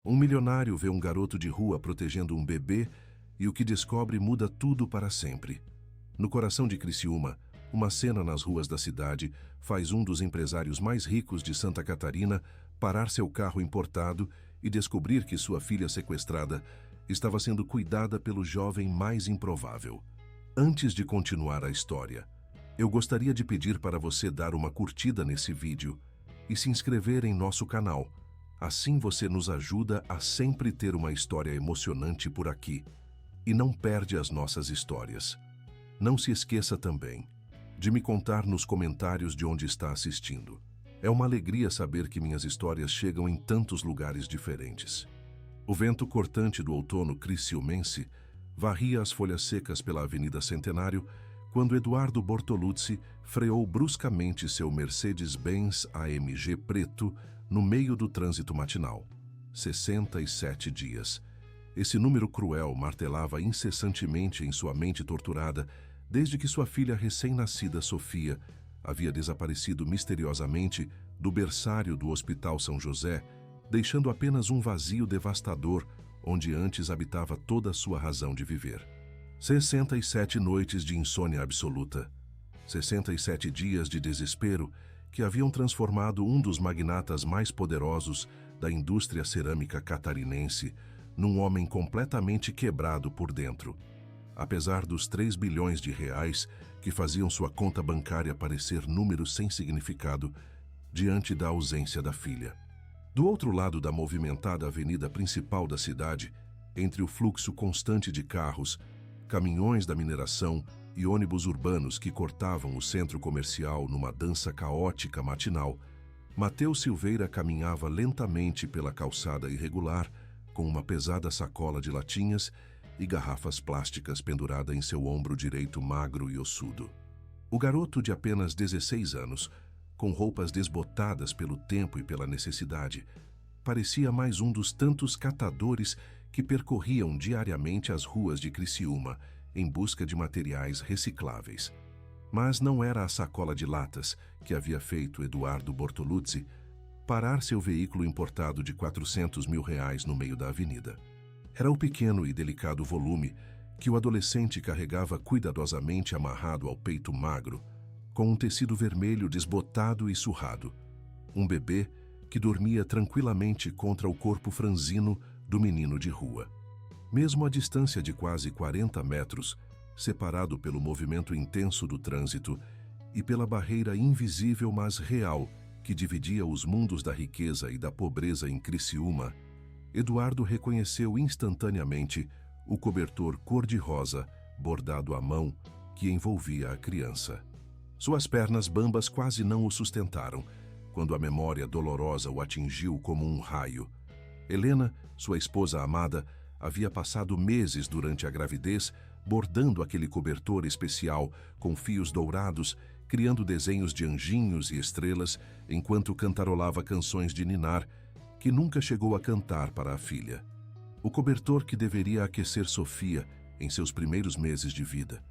Um milionário vê um garoto de rua protegendo um bebê e o que descobre muda tudo para sempre. No coração de Criciúma, uma cena nas ruas da cidade faz um dos empresários mais ricos de Santa Catarina parar seu carro importado e descobrir que sua filha sequestrada estava sendo cuidada pelo jovem mais improvável. Antes de continuar a história, eu gostaria de pedir para você dar uma curtida nesse vídeo e se inscrever em nosso canal. Assim você nos ajuda a sempre ter uma história emocionante por aqui e não perde as nossas histórias. Não se esqueça também de me contar nos comentários de onde está assistindo. É uma alegria saber que minhas histórias chegam em tantos lugares diferentes. O vento cortante do outono criciumense varria as folhas secas pela Avenida Centenário quando Eduardo Bortoluzzi freou bruscamente seu Mercedes-Benz AMG preto no meio do trânsito matinal. 67 dias. Esse número cruel martelava incessantemente em sua mente torturada desde que sua filha recém-nascida Sofia havia desaparecido misteriosamente do berçário do Hospital São José, deixando apenas um vazio devastador onde antes habitava toda a sua razão de viver. 67 noites de insônia absoluta. 67 dias de desespero que haviam transformado um dos magnatas mais poderosos da indústria cerâmica catarinense num homem completamente quebrado por dentro. Apesar dos 3 bilhões de reais que faziam sua conta bancária parecer números sem significado diante da ausência da filha. Do outro lado da movimentada avenida principal da cidade, entre o fluxo constante de carros, caminhões da mineração e ônibus urbanos que cortavam o centro comercial numa dança caótica matinal, Mateus Silveira caminhava lentamente pela calçada irregular com uma pesada sacola de latinhas e garrafas plásticas pendurada em seu ombro direito magro e ossudo. O garoto de apenas 16 anos, com roupas desbotadas pelo tempo e pela necessidade, parecia mais um dos tantos catadores que percorriam diariamente as ruas de Criciúma em busca de materiais recicláveis. Mas não era a sacola de latas que havia feito Eduardo Bortoluzzi parar seu veículo importado de 400 mil reais no meio da avenida. Era o pequeno e delicado volume que o adolescente carregava cuidadosamente amarrado ao peito magro, com um tecido vermelho desbotado e surrado. Um bebê que dormia tranquilamente contra o corpo franzino do menino de rua. Mesmo à distância de quase 40 metros, separado pelo movimento intenso do trânsito e pela barreira invisível mas real que dividia os mundos da riqueza e da pobreza em Criciúma, Eduardo reconheceu instantaneamente o cobertor cor-de-rosa, bordado à mão, que envolvia a criança. Suas pernas bambas quase não o sustentaram, quando a memória dolorosa o atingiu como um raio. Helena, sua esposa amada, havia passado meses durante a gravidez bordando aquele cobertor especial com fios dourados, criando desenhos de anjinhos e estrelas, enquanto cantarolava canções de ninar, que nunca chegou a cantar para a filha. O cobertor que deveria aquecer Sofia em seus primeiros meses de vida,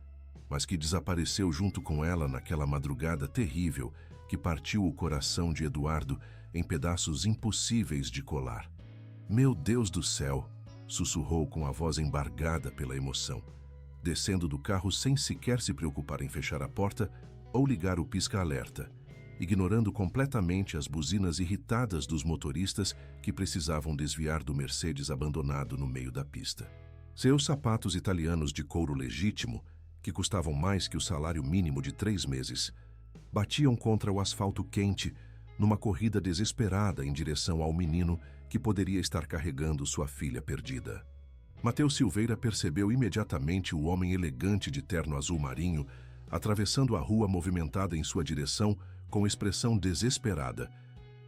mas que desapareceu junto com ela naquela madrugada terrível que partiu o coração de Eduardo em pedaços impossíveis de colar. "Meu Deus do céu!" sussurrou com a voz embargada pela emoção, descendo do carro sem sequer se preocupar em fechar a porta ou ligar o pisca-alerta, ignorando completamente as buzinas irritadas dos motoristas que precisavam desviar do Mercedes abandonado no meio da pista. Seus sapatos italianos de couro legítimo, que custavam mais que o salário mínimo de 3 meses, batiam contra o asfalto quente numa corrida desesperada em direção ao menino que poderia estar carregando sua filha perdida. Mateus Silveira percebeu imediatamente o homem elegante de terno azul marinho atravessando a rua movimentada em sua direção com expressão desesperada,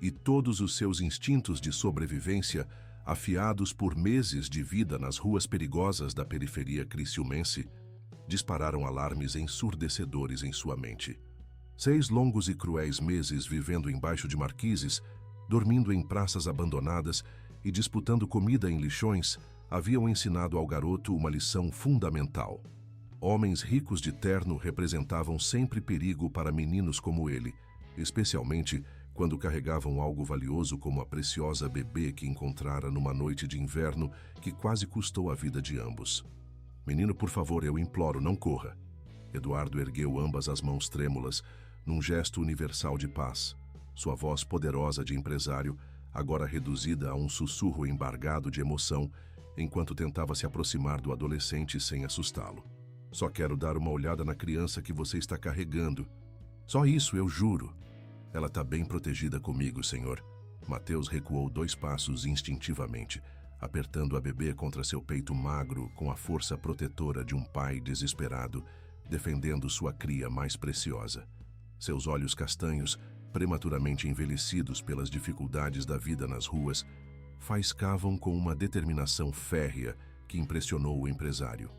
e todos os seus instintos de sobrevivência, afiados por meses de vida nas ruas perigosas da periferia criciumense, dispararam alarmes ensurdecedores em sua mente. 6 longos e cruéis meses vivendo embaixo de marquises, dormindo em praças abandonadas e disputando comida em lixões, haviam ensinado ao garoto uma lição fundamental. Homens ricos de terno representavam sempre perigo para meninos como ele, especialmente quando carregavam algo valioso como a preciosa bebê que encontrara numa noite de inverno que quase custou a vida de ambos. Menino, por favor, eu imploro, não corra. Eduardo ergueu ambas as mãos trêmulas, num gesto universal de paz. Sua voz poderosa de empresário, agora reduzida a um sussurro embargado de emoção, enquanto tentava se aproximar do adolescente sem assustá-lo. Só quero dar uma olhada na criança que você está carregando. Só isso, eu juro. Ela está bem protegida comigo, senhor. Mateus recuou 2 passos instintivamente, apertando a bebê contra seu peito magro com a força protetora de um pai desesperado, defendendo sua cria mais preciosa. Seus olhos castanhos, prematuramente envelhecidos pelas dificuldades da vida nas ruas, faiscavam com uma determinação férrea que impressionou o empresário.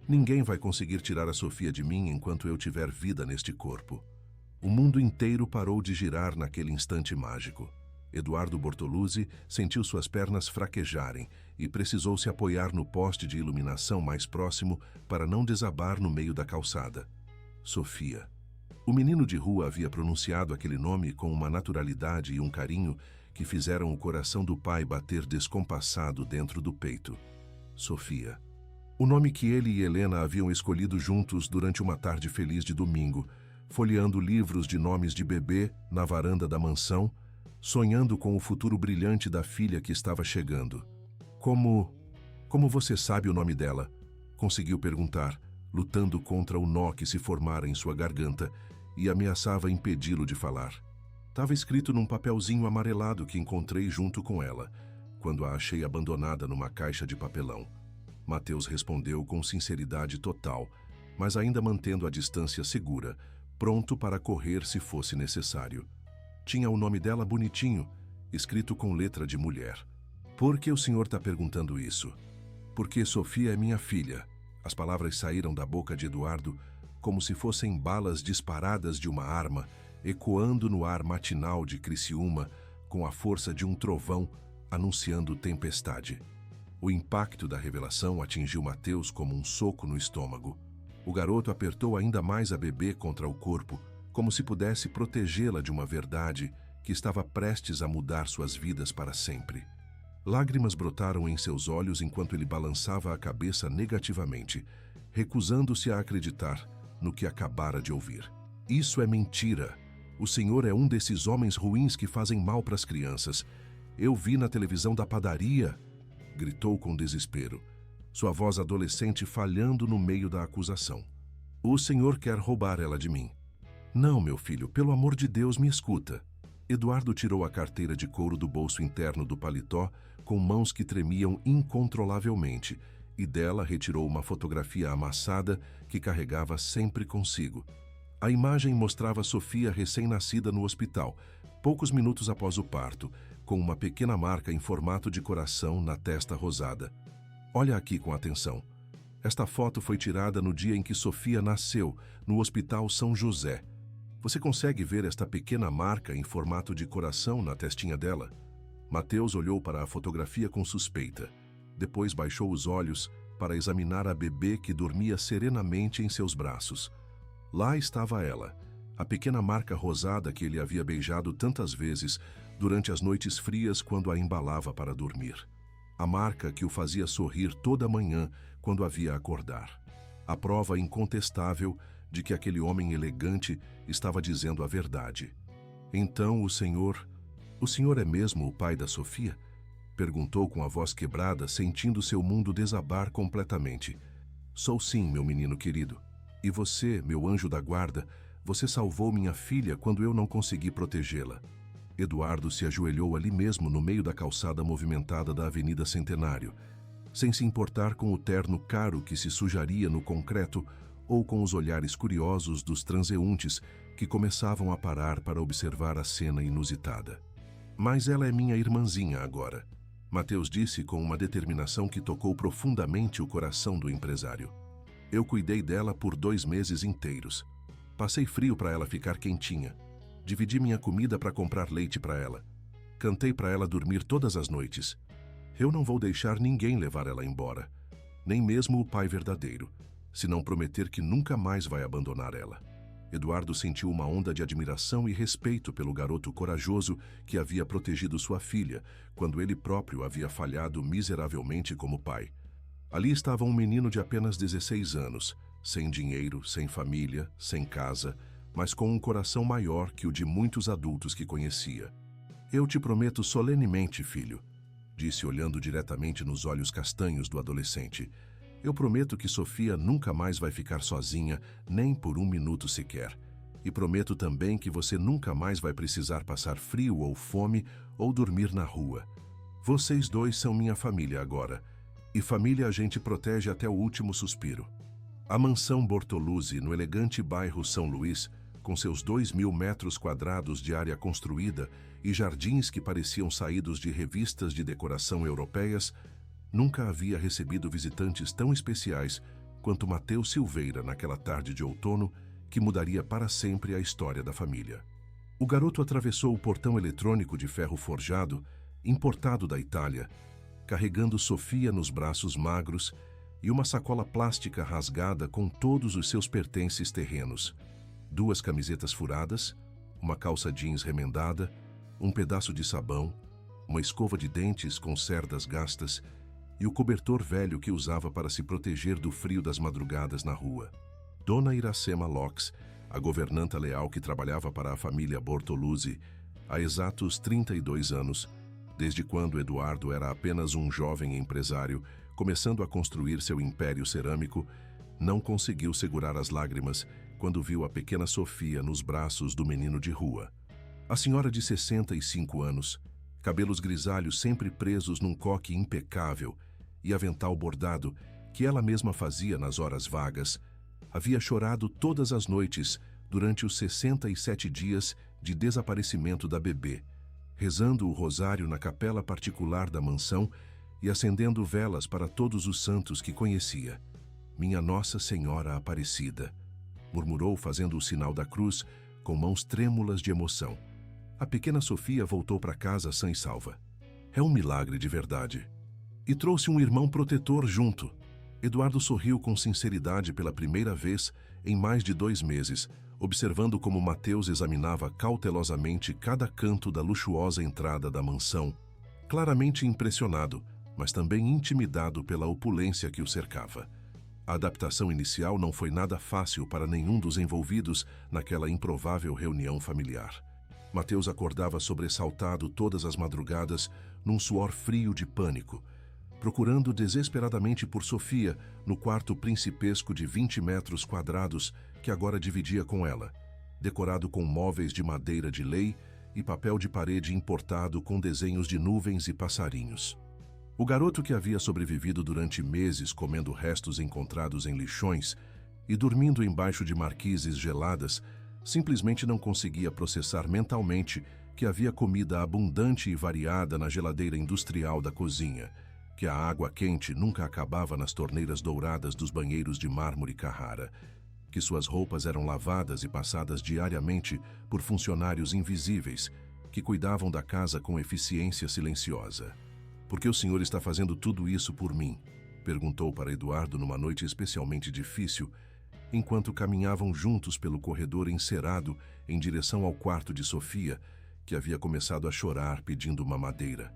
Ninguém vai conseguir tirar a Sofia de mim enquanto eu tiver vida neste corpo. O mundo inteiro parou de girar naquele instante mágico. Eduardo Bortoluzzi sentiu suas pernas fraquejarem e precisou se apoiar no poste de iluminação mais próximo para não desabar no meio da calçada. Sofia. O menino de rua havia pronunciado aquele nome com uma naturalidade e um carinho que fizeram o coração do pai bater descompassado dentro do peito. Sofia. O nome que ele e Helena haviam escolhido juntos durante uma tarde feliz de domingo, folheando livros de nomes de bebê na varanda da mansão, sonhando com o futuro brilhante da filha que estava chegando. Como você sabe o nome dela? Conseguiu perguntar, lutando contra o nó que se formara em sua garganta e ameaçava impedi-lo de falar. Estava escrito num papelzinho amarelado que encontrei junto com ela, quando a achei abandonada numa caixa de papelão. Mateus respondeu com sinceridade total, mas ainda mantendo a distância segura, pronto para correr se fosse necessário. Tinha o nome dela bonitinho, escrito com letra de mulher. Por que o senhor está perguntando isso? Porque Sofia é minha filha. As palavras saíram da boca de Eduardo como se fossem balas disparadas de uma arma, ecoando no ar matinal de Criciúma com a força de um trovão anunciando tempestade. O impacto da revelação atingiu Mateus como um soco no estômago. O garoto apertou ainda mais a bebê contra o corpo, como se pudesse protegê-la de uma verdade que estava prestes a mudar suas vidas para sempre. Lágrimas brotaram em seus olhos enquanto ele balançava a cabeça negativamente, recusando-se a acreditar no que acabara de ouvir. Isso é mentira. O senhor é um desses homens ruins que fazem mal para as crianças. Eu vi na televisão da padaria, gritou com desespero, sua voz adolescente falhando no meio da acusação. O senhor quer roubar ela de mim. Não, meu filho, pelo amor de Deus, me escuta. Eduardo tirou a carteira de couro do bolso interno do paletó com mãos que tremiam incontrolavelmente e dela retirou uma fotografia amassada que carregava sempre consigo. A imagem mostrava Sofia recém-nascida no hospital, poucos minutos após o parto, com uma pequena marca em formato de coração na testa rosada. Olha aqui com atenção. Esta foto foi tirada no dia em que Sofia nasceu, no Hospital São José. Você consegue ver esta pequena marca em formato de coração na testinha dela? Mateus olhou para a fotografia com suspeita. Depois baixou os olhos para examinar a bebê que dormia serenamente em seus braços. Lá estava ela, a pequena marca rosada que ele havia beijado tantas vezes durante as noites frias quando a embalava para dormir. A marca que o fazia sorrir toda manhã quando a via acordar. A prova incontestável de que aquele homem elegante estava dizendo a verdade. Então o senhor é mesmo o pai da Sofia? Perguntou com a voz quebrada, sentindo seu mundo desabar completamente. Sou sim, meu menino querido. E você, meu anjo da guarda, você salvou minha filha quando eu não consegui protegê-la. Eduardo se ajoelhou ali mesmo no meio da calçada movimentada da Avenida Centenário, sem se importar com o terno caro que se sujaria no concreto ou com os olhares curiosos dos transeuntes que começavam a parar para observar a cena inusitada. Mas ela é minha irmãzinha agora, Mateus disse com uma determinação que tocou profundamente o coração do empresário. Eu cuidei dela por 2 meses inteiros. Passei frio para ela ficar quentinha. Dividi minha comida para comprar leite para ela. Cantei para ela dormir todas as noites. Eu não vou deixar ninguém levar ela embora, nem mesmo o pai verdadeiro, se não prometer que nunca mais vai abandonar ela. Eduardo sentiu uma onda de admiração e respeito pelo garoto corajoso que havia protegido sua filha, quando ele próprio havia falhado miseravelmente como pai. Ali estava um menino de apenas 16 anos, sem dinheiro, sem família, sem casa, mas com um coração maior que o de muitos adultos que conhecia. "Eu te prometo solenemente, filho", disse olhando diretamente nos olhos castanhos do adolescente. "Eu prometo que Sofia nunca mais vai ficar sozinha, nem por um minuto sequer. E prometo também que você nunca mais vai precisar passar frio ou fome ou dormir na rua. Vocês dois são minha família agora, e família a gente protege até o último suspiro." A mansão Bortoluzzi, no elegante bairro São Luís, com seus 2.000 metros quadrados de área construída e jardins que pareciam saídos de revistas de decoração europeias, nunca havia recebido visitantes tão especiais quanto Mateus Silveira naquela tarde de outono que mudaria para sempre a história da família. O garoto atravessou o portão eletrônico de ferro forjado, importado da Itália, carregando Sofia nos braços magros e uma sacola plástica rasgada com todos os seus pertences terrenos: 2 camisetas furadas, uma calça jeans remendada, um pedaço de sabão, uma escova de dentes com cerdas gastas e o cobertor velho que usava para se proteger do frio das madrugadas na rua. Dona Iracema Locks, a governanta leal que trabalhava para a família Bortoluzzi há exatos 32 anos, desde quando Eduardo era apenas um jovem empresário começando a construir seu império cerâmico, não conseguiu segurar as lágrimas quando viu a pequena Sofia nos braços do menino de rua. A senhora de 65 anos, cabelos grisalhos sempre presos num coque impecável e avental bordado que ela mesma fazia nas horas vagas, havia chorado todas as noites durante os 67 dias de desaparecimento da bebê, rezando o rosário na capela particular da mansão e acendendo velas para todos os santos que conhecia. "Minha Nossa Senhora Aparecida", murmurou fazendo o sinal da cruz com mãos trêmulas de emoção. A pequena Sofia voltou para casa sã e salva. É um milagre de verdade. E trouxe um irmão protetor junto. Eduardo sorriu com sinceridade pela primeira vez em mais de 2 meses, observando como Mateus examinava cautelosamente cada canto da luxuosa entrada da mansão, claramente impressionado, mas também intimidado pela opulência que o cercava. A adaptação inicial não foi nada fácil para nenhum dos envolvidos naquela improvável reunião familiar. Mateus acordava sobressaltado todas as madrugadas, num suor frio de pânico, procurando desesperadamente por Sofia no quarto principesco de 20 metros quadrados que agora dividia com ela, decorado com móveis de madeira de lei e papel de parede importado com desenhos de nuvens e passarinhos. O garoto, que havia sobrevivido durante meses comendo restos encontrados em lixões e dormindo embaixo de marquises geladas, simplesmente não conseguia processar mentalmente que havia comida abundante e variada na geladeira industrial da cozinha, que a água quente nunca acabava nas torneiras douradas dos banheiros de mármore Carrara, que suas roupas eram lavadas e passadas diariamente por funcionários invisíveis que cuidavam da casa com eficiência silenciosa. "Por que o senhor está fazendo tudo isso por mim?", perguntou para Eduardo numa noite especialmente difícil, enquanto caminhavam juntos pelo corredor encerado em direção ao quarto de Sofia, que havia começado a chorar pedindo mamadeira.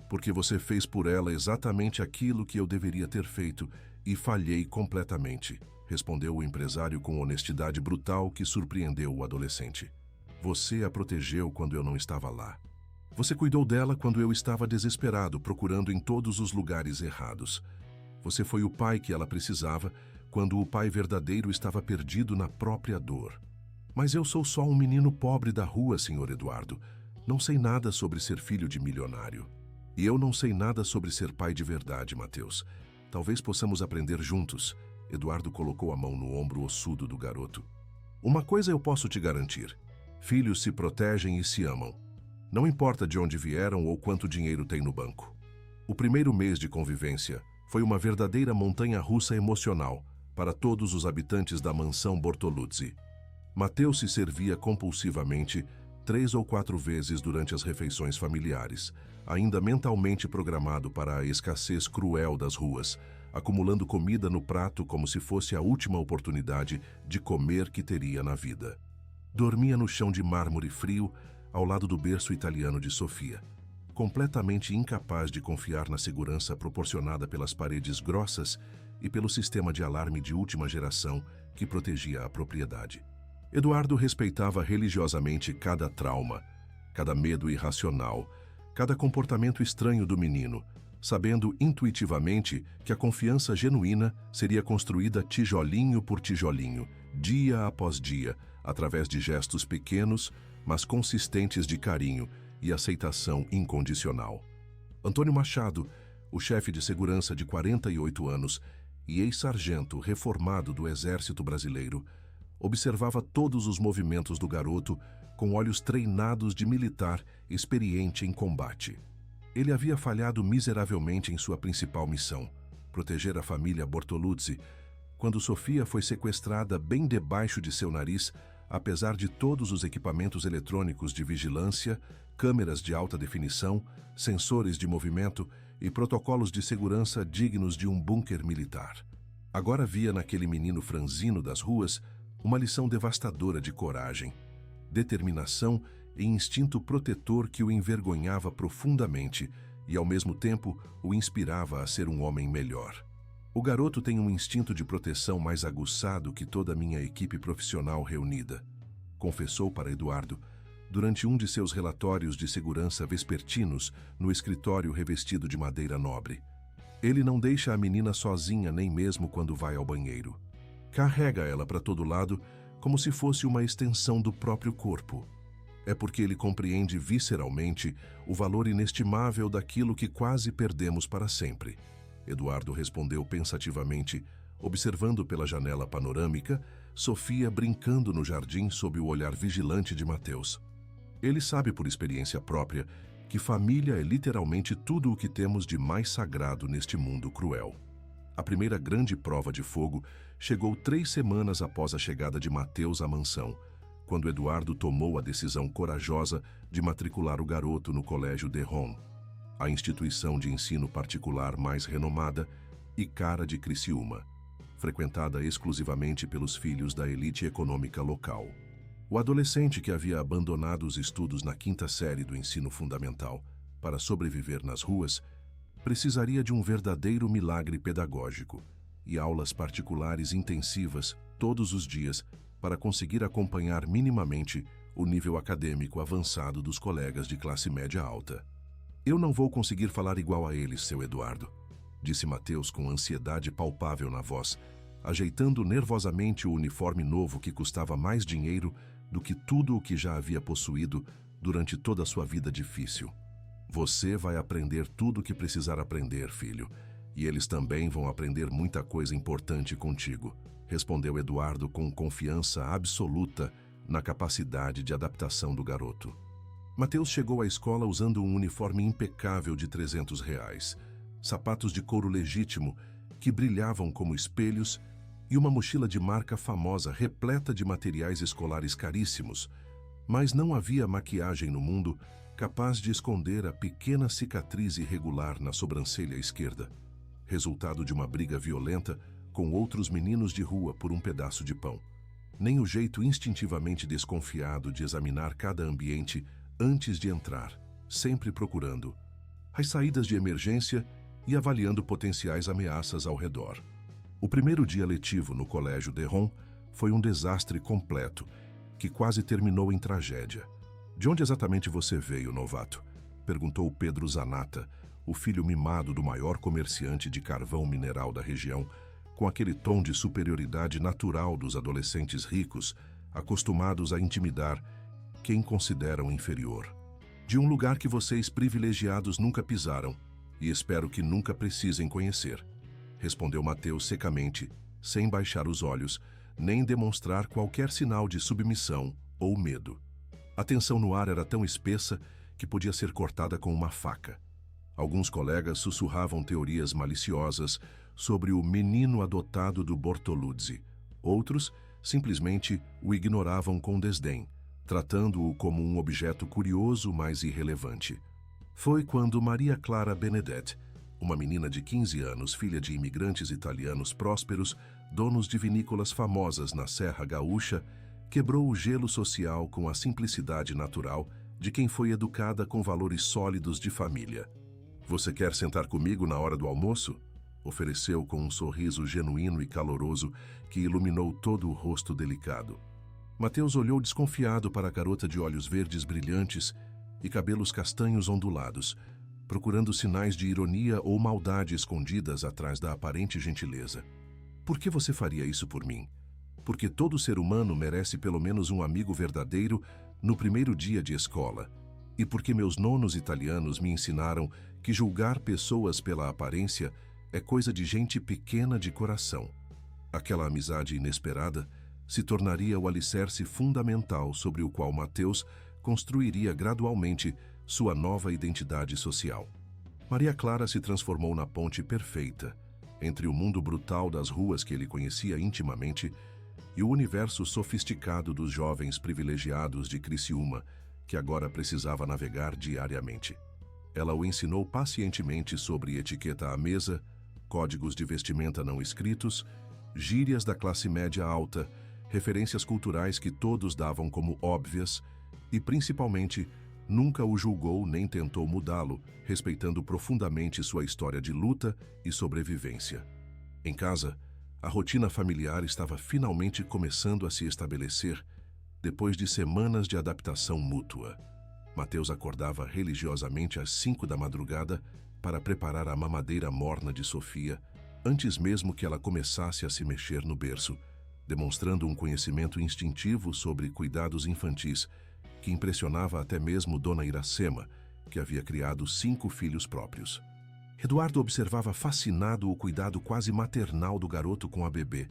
"Porque você fez por ela exatamente aquilo que eu deveria ter feito e falhei completamente", respondeu o empresário com honestidade brutal que surpreendeu o adolescente. "Você a protegeu quando eu não estava lá. Você cuidou dela quando eu estava desesperado, procurando em todos os lugares errados. Você foi o pai que ela precisava, quando o pai verdadeiro estava perdido na própria dor. Mas eu sou só um menino pobre da rua, senhor Eduardo. Não sei nada sobre ser filho de milionário. E eu não sei nada sobre ser pai de verdade, Mateus. Talvez possamos aprender juntos." Eduardo colocou a mão no ombro ossudo do garoto. "Uma coisa eu posso te garantir. Filhos se protegem e se amam. Não importa de onde vieram ou quanto dinheiro tem no banco." O primeiro mês de convivência foi uma verdadeira montanha-russa emocional para todos os habitantes da mansão Bortoluzzi. Mateus se servia compulsivamente 3 ou 4 vezes durante as refeições familiares, ainda mentalmente programado para a escassez cruel das ruas, acumulando comida no prato como se fosse a última oportunidade de comer que teria na vida. Dormia no chão de mármore frio, ao lado do berço italiano de Sofia, completamente incapaz de confiar na segurança proporcionada pelas paredes grossas e pelo sistema de alarme de última geração que protegia a propriedade. Eduardo respeitava religiosamente cada trauma, cada medo irracional, cada comportamento estranho do menino, sabendo intuitivamente que a confiança genuína seria construída tijolinho por tijolinho, dia após dia, através de gestos pequenos, mas consistentes de carinho e aceitação incondicional. Antônio Machado, o chefe de segurança de 48 anos e ex-sargento reformado do Exército Brasileiro, observava todos os movimentos do garoto com olhos treinados de militar experiente em combate. Ele havia falhado miseravelmente em sua principal missão, proteger a família Bortoluzzi, quando Sofia foi sequestrada bem debaixo de seu nariz, apesar de todos os equipamentos eletrônicos de vigilância, câmeras de alta definição, sensores de movimento e protocolos de segurança dignos de um bunker militar. Agora via naquele menino franzino das ruas uma lição devastadora de coragem, determinação e instinto protetor que o envergonhava profundamente e, ao mesmo tempo, o inspirava a ser um homem melhor. O garoto tem um instinto de proteção mais aguçado que toda a minha equipe profissional reunida, confessou para Eduardo, durante um de seus relatórios de segurança vespertinos no escritório revestido de madeira nobre. Ele não deixa a menina sozinha nem mesmo quando vai ao banheiro. Carrega ela para todo lado como se fosse uma extensão do próprio corpo. É porque ele compreende visceralmente o valor inestimável daquilo que quase perdemos para sempre. Eduardo respondeu pensativamente, observando pela janela panorâmica Sofia brincando no jardim sob o olhar vigilante de Mateus. Ele sabe por experiência própria que família é literalmente tudo o que temos de mais sagrado neste mundo cruel. A primeira grande prova de fogo chegou 3 semanas após a chegada de Mateus à mansão, quando Eduardo tomou a decisão corajosa de matricular o garoto no Colégio Derron, a instituição de ensino particular mais renomada e cara de Criciúma, frequentada exclusivamente pelos filhos da elite econômica local. O adolescente que havia abandonado os estudos na 5ª série do ensino fundamental para sobreviver nas ruas precisaria de um verdadeiro milagre pedagógico e aulas particulares intensivas todos os dias para conseguir acompanhar minimamente o nível acadêmico avançado dos colegas de classe média alta. Eu não vou conseguir falar igual a eles, seu Eduardo, disse Mateus com ansiedade palpável na voz, ajeitando nervosamente o uniforme novo que custava mais dinheiro do que tudo o que já havia possuído durante toda a sua vida difícil. Você vai aprender tudo o que precisar aprender, filho, e eles também vão aprender muita coisa importante contigo, respondeu Eduardo com confiança absoluta na capacidade de adaptação do garoto. Mateus chegou à escola usando um uniforme impecável de R$300, sapatos de couro legítimo que brilhavam como espelhos e uma mochila de marca famosa repleta de materiais escolares caríssimos, mas não havia maquiagem no mundo capaz de esconder a pequena cicatriz irregular na sobrancelha esquerda, resultado de uma briga violenta com outros meninos de rua por um pedaço de pão. Nem o jeito instintivamente desconfiado de examinar cada ambiente antes de entrar, sempre procurando as saídas de emergência e avaliando potenciais ameaças ao redor. O primeiro dia letivo no Colégio Derron foi um desastre completo, que quase terminou em tragédia. De onde exatamente você veio, novato? Perguntou Pedro Zanata, o filho mimado do maior comerciante de carvão mineral da região, com aquele tom de superioridade natural dos adolescentes ricos, acostumados a intimidar quem consideram inferior. De um lugar que vocês privilegiados nunca pisaram, e espero que nunca precisem conhecer, respondeu Mateus secamente, sem baixar os olhos, nem demonstrar qualquer sinal de submissão ou medo. A tensão no ar era tão espessa que podia ser cortada com uma faca. Alguns colegas sussurravam teorias maliciosas sobre o menino adotado do Bortoluzzi. Outros simplesmente o ignoravam com desdém, tratando-o como um objeto curioso, mas irrelevante. Foi quando Maria Clara Benedetti, uma menina de 15 anos, filha de imigrantes italianos prósperos, donos de vinícolas famosas na Serra Gaúcha, Quebrou o gelo social com a simplicidade natural de quem foi educada com valores sólidos de família. "Você quer sentar comigo na hora do almoço?" ofereceu com um sorriso genuíno e caloroso que iluminou todo o rosto delicado. Mateus olhou desconfiado para a garota de olhos verdes brilhantes e cabelos castanhos ondulados, procurando sinais de ironia ou maldade escondidas atrás da aparente gentileza. "Por que você faria isso por mim? Porque todo ser humano merece pelo menos um amigo verdadeiro no primeiro dia de escola, e porque meus nonos italianos me ensinaram que julgar pessoas pela aparência é coisa de gente pequena de coração." Aquela amizade inesperada se tornaria o alicerce fundamental sobre o qual Mateus construiria gradualmente sua nova identidade social. Maria Clara se transformou na ponte perfeita entre o mundo brutal das ruas que ele conhecia intimamente e o universo sofisticado dos jovens privilegiados de Criciúma, que agora precisava navegar diariamente. Ela o ensinou pacientemente sobre etiqueta à mesa, códigos de vestimenta não escritos, gírias da classe média alta, referências culturais que todos davam como óbvias e, principalmente, nunca o julgou nem tentou mudá-lo, respeitando profundamente sua história de luta e sobrevivência. Em casa, a rotina familiar estava finalmente começando a se estabelecer depois de semanas de adaptação mútua. Mateus acordava religiosamente às 5 da madrugada para preparar a mamadeira morna de Sofia, antes mesmo que ela começasse a se mexer no berço, demonstrando um conhecimento instintivo sobre cuidados infantis que impressionava até mesmo Dona Iracema, que havia criado 5 filhos próprios. Eduardo observava fascinado o cuidado quase maternal do garoto com a bebê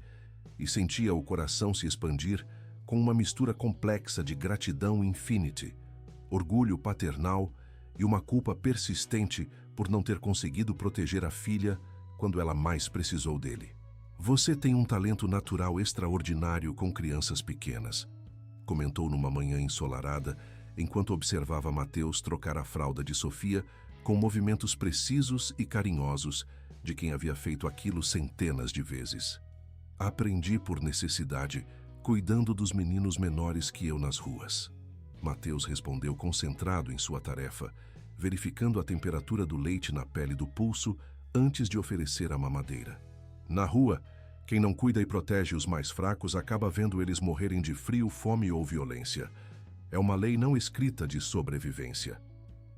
e sentia o coração se expandir com uma mistura complexa de gratidão infinity, orgulho paternal e uma culpa persistente por não ter conseguido proteger a filha quando ela mais precisou dele. "Você tem um talento natural extraordinário com crianças pequenas", comentou numa manhã ensolarada enquanto observava Mateus trocar a fralda de Sofia com movimentos precisos e carinhosos de quem havia feito aquilo centenas de vezes. "Aprendi por necessidade, cuidando dos meninos menores que eu nas ruas." Mateus respondeu concentrado em sua tarefa, verificando a temperatura do leite na pele do pulso antes de oferecer a mamadeira. "Na rua, quem não cuida e protege os mais fracos acaba vendo eles morrerem de frio, fome ou violência. É uma lei não escrita de sobrevivência."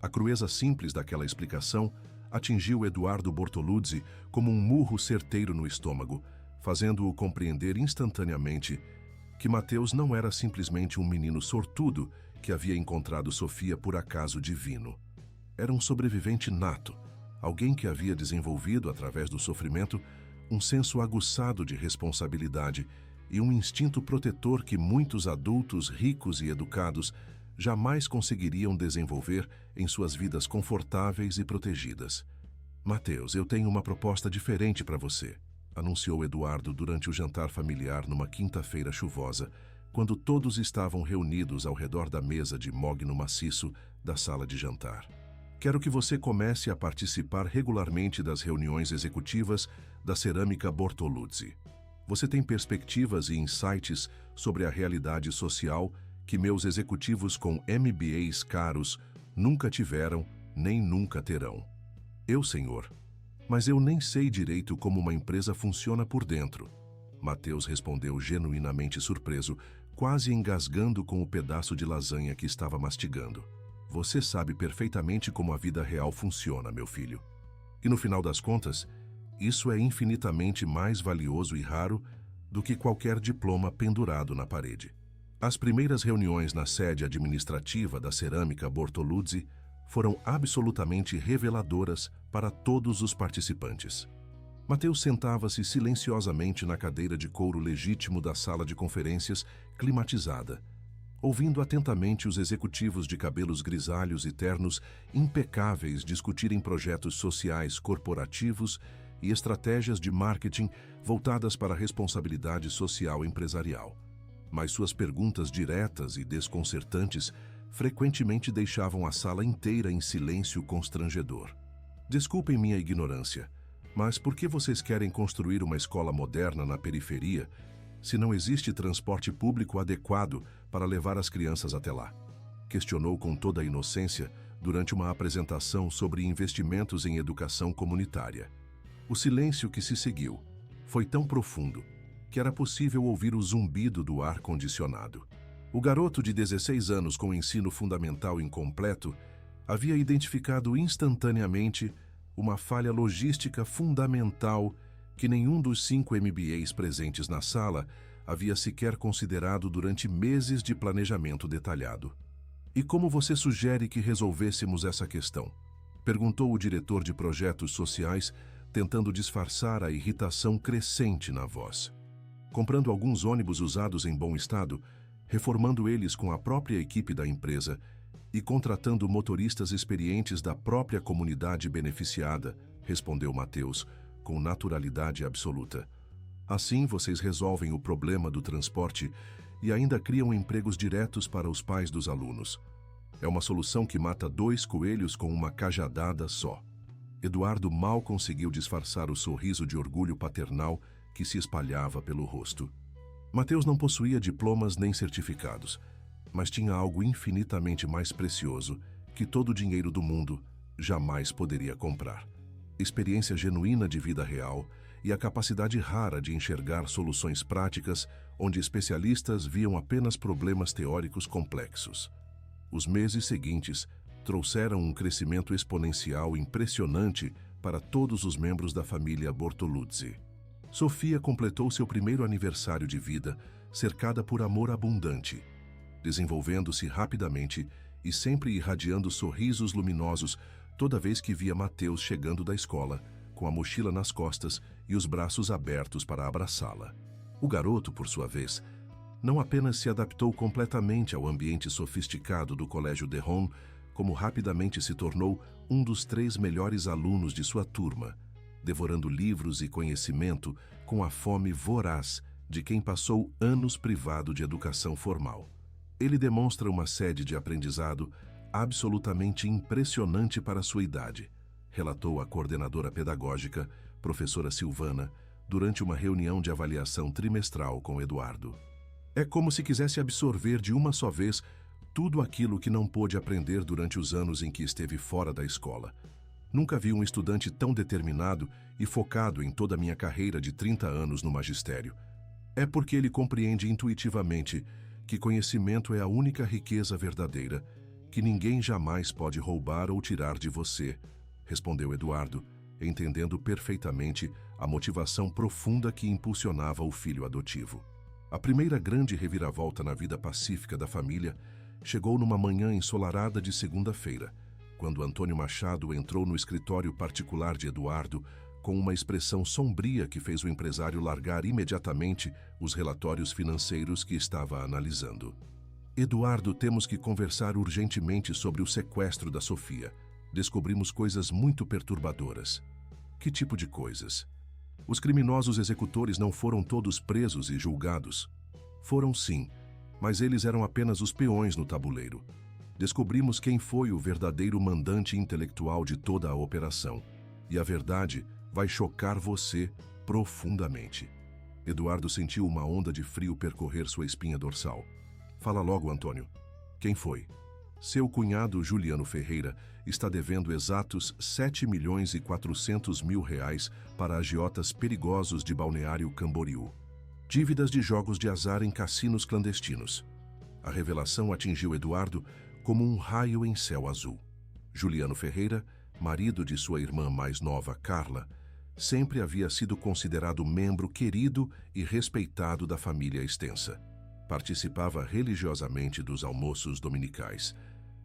A crueza simples daquela explicação atingiu Eduardo Bortoluzzi como um murro certeiro no estômago, fazendo-o compreender instantaneamente que Mateus não era simplesmente um menino sortudo que havia encontrado Sofia por acaso divino. Era um sobrevivente nato, alguém que havia desenvolvido, através do sofrimento, um senso aguçado de responsabilidade e um instinto protetor que muitos adultos ricos e educados jamais conseguiriam desenvolver em suas vidas confortáveis e protegidas. "Mateus, eu tenho uma proposta diferente para você", anunciou Eduardo durante o jantar familiar numa quinta-feira chuvosa, quando todos estavam reunidos ao redor da mesa de mogno maciço da sala de jantar. "Quero que você comece a participar regularmente das reuniões executivas da Cerâmica Bortoluzzi. Você tem perspectivas e insights sobre a realidade social que meus executivos com MBAs caros nunca tiveram nem nunca terão." "Eu, senhor, mas eu nem sei direito como uma empresa funciona por dentro", Mateus respondeu genuinamente surpreso, quase engasgando com o pedaço de lasanha que estava mastigando. "Você sabe perfeitamente como a vida real funciona, meu filho. E no final das contas, isso é infinitamente mais valioso e raro do que qualquer diploma pendurado na parede." As primeiras reuniões na sede administrativa da Cerâmica Bortoluzzi foram absolutamente reveladoras para todos os participantes. Mateus sentava-se silenciosamente na cadeira de couro legítimo da sala de conferências climatizada, ouvindo atentamente os executivos de cabelos grisalhos e ternos impecáveis discutirem projetos sociais corporativos e estratégias de marketing voltadas para a responsabilidade social empresarial. Mas suas perguntas diretas e desconcertantes frequentemente deixavam a sala inteira em silêncio constrangedor. "Desculpem minha ignorância, mas por que vocês querem construir uma escola moderna na periferia se não existe transporte público adequado para levar as crianças até lá? Questionou com toda a inocência durante uma apresentação sobre investimentos em educação comunitária. O silêncio que se seguiu foi tão profundo que era possível ouvir o zumbido do ar-condicionado. O garoto de 16 anos com ensino fundamental incompleto havia identificado instantaneamente uma falha logística fundamental que nenhum dos 5 MBAs presentes na sala havia sequer considerado durante meses de planejamento detalhado. "E como você sugere que resolvêssemos essa questão?" perguntou o diretor de projetos sociais, tentando disfarçar a irritação crescente na voz. "Comprando alguns ônibus usados em bom estado, reformando eles com a própria equipe da empresa e contratando motoristas experientes da própria comunidade beneficiada", respondeu Mateus, com naturalidade absoluta. "Assim vocês resolvem o problema do transporte e ainda criam empregos diretos para os pais dos alunos. É uma solução que mata 2 coelhos com uma cajadada só." Eduardo mal conseguiu disfarçar o sorriso de orgulho paternal que se espalhava pelo rosto. Mateus não possuía diplomas nem certificados, mas tinha algo infinitamente mais precioso que todo o dinheiro do mundo jamais poderia comprar: experiência genuína de vida real e a capacidade rara de enxergar soluções práticas onde especialistas viam apenas problemas teóricos complexos. Os meses seguintes trouxeram um crescimento exponencial impressionante para todos os membros da família Bortoluzzi. Sofia completou seu primeiro aniversário de vida, cercada por amor abundante, desenvolvendo-se rapidamente e sempre irradiando sorrisos luminosos toda vez que via Mateus chegando da escola, com a mochila nas costas e os braços abertos para abraçá-la. O garoto, por sua vez, não apenas se adaptou completamente ao ambiente sofisticado do Colégio Derron, como rapidamente se tornou um dos 3 melhores alunos de sua turma, devorando livros e conhecimento com a fome voraz de quem passou anos privado de educação formal. Ele demonstra uma sede de aprendizado absolutamente impressionante para sua idade, relatou a coordenadora pedagógica, professora Silvana, durante uma reunião de avaliação trimestral com Eduardo. "É como se quisesse absorver de uma só vez tudo aquilo que não pôde aprender durante os anos em que esteve fora da escola. Nunca vi um estudante tão determinado e focado em toda a minha carreira de 30 anos no magistério. É porque ele compreende intuitivamente que conhecimento é a única riqueza verdadeira, que ninguém jamais pode roubar ou tirar de você", respondeu Eduardo, entendendo perfeitamente a motivação profunda que impulsionava o filho adotivo. A primeira grande reviravolta na vida pacífica da família chegou numa manhã ensolarada de segunda-feira, quando Antônio Machado entrou no escritório particular de Eduardo com uma expressão sombria que fez o empresário largar imediatamente os relatórios financeiros que estava analisando. "Eduardo, temos que conversar urgentemente sobre o sequestro da Sofia. Descobrimos coisas muito perturbadoras." "Que tipo de coisas?" "Os criminosos executores não foram todos presos e julgados." "Foram sim, mas eles eram apenas os peões no tabuleiro. Descobrimos quem foi o verdadeiro mandante intelectual de toda a operação. E a verdade vai chocar você profundamente." Eduardo sentiu uma onda de frio percorrer sua espinha dorsal. "Fala logo, Antônio. Quem foi?" "Seu cunhado Juliano Ferreira está devendo exatos R$ 7.400.000 para agiotas perigosos de Balneário Camboriú. Dívidas de jogos de azar em cassinos clandestinos." A revelação atingiu Eduardo como um raio em céu azul. Juliano Ferreira, marido de sua irmã mais nova, Carla, sempre havia sido considerado membro querido e respeitado da família extensa. Participava religiosamente dos almoços dominicais.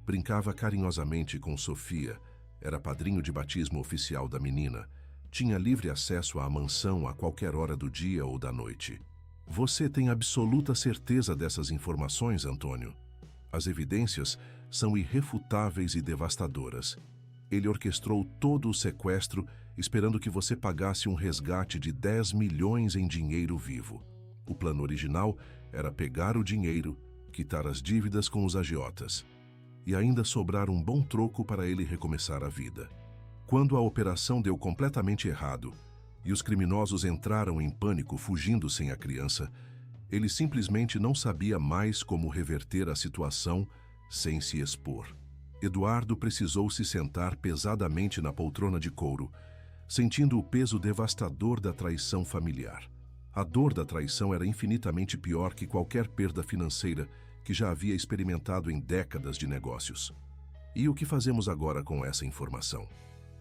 Brincava carinhosamente com Sofia, era padrinho de batismo oficial da menina, tinha livre acesso à mansão a qualquer hora do dia ou da noite. "Você tem absoluta certeza dessas informações, Antônio?" "As evidências são irrefutáveis e devastadoras. Ele orquestrou todo o sequestro esperando que você pagasse um resgate de 10 milhões em dinheiro vivo. O plano original era pegar o dinheiro, quitar as dívidas com os agiotas e ainda sobrar um bom troco para ele recomeçar a vida. Quando a operação deu completamente errado e os criminosos entraram em pânico fugindo sem a criança, Ele simplesmente não sabia mais como reverter a situação sem se expor. Eduardo precisou se sentar pesadamente na poltrona de couro, sentindo o peso devastador da traição familiar. A dor da traição era infinitamente pior que qualquer perda financeira que já havia experimentado em décadas de negócios. E o que fazemos agora com essa informação?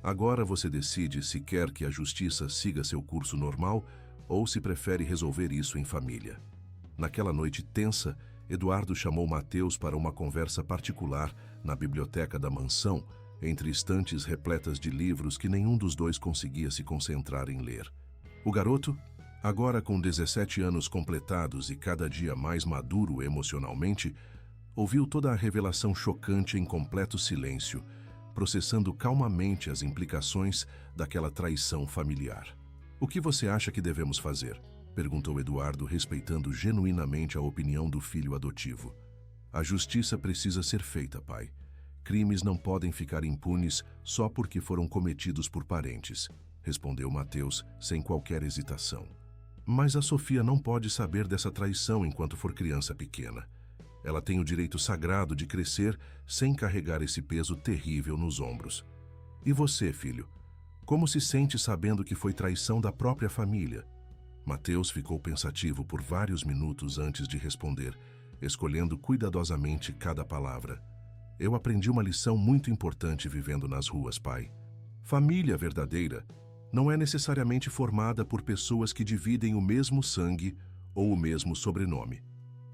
Agora você decide se quer que a justiça siga seu curso normal ou se prefere resolver isso em família. Naquela noite tensa, Eduardo chamou Mateus para uma conversa particular na biblioteca da mansão, entre estantes repletas de livros que nenhum dos dois conseguia se concentrar em ler. O garoto, agora com 17 anos completados e cada dia mais maduro emocionalmente, ouviu toda a revelação chocante em completo silêncio, processando calmamente as implicações daquela traição familiar. "O que você acha que devemos fazer?" perguntou Eduardo, respeitando genuinamente a opinião do filho adotivo. "A justiça precisa ser feita, pai. Crimes não podem ficar impunes só porque foram cometidos por parentes", respondeu Mateus sem qualquer hesitação. "Mas a Sofia não pode saber dessa traição enquanto for criança pequena. Ela tem o direito sagrado de crescer sem carregar esse peso terrível nos ombros. E você, filho? Como se sente sabendo que foi traição da própria família?" Mateus ficou pensativo por vários minutos antes de responder, escolhendo cuidadosamente cada palavra. "Eu aprendi uma lição muito importante vivendo nas ruas, pai. Família verdadeira não é necessariamente formada por pessoas que dividem o mesmo sangue ou o mesmo sobrenome.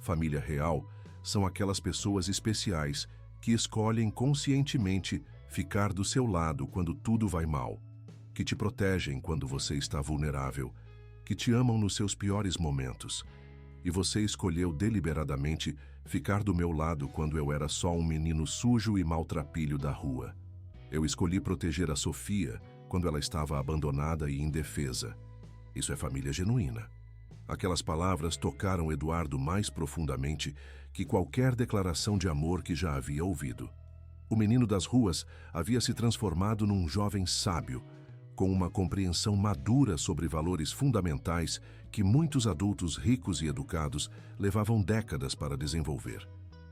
Família real são aquelas pessoas especiais que escolhem conscientemente ficar do seu lado quando tudo vai mal, que te protegem quando você está vulnerável, que te amam nos seus piores momentos. E você escolheu deliberadamente ficar do meu lado quando eu era só um menino sujo e maltrapilho da rua. Eu escolhi proteger a Sofia quando ela estava abandonada e indefesa. Isso é família genuína." Aquelas palavras tocaram Eduardo mais profundamente que qualquer declaração de amor que já havia ouvido. O menino das ruas havia se transformado num jovem sábio, com uma compreensão madura sobre valores fundamentais que muitos adultos ricos e educados levavam décadas para desenvolver,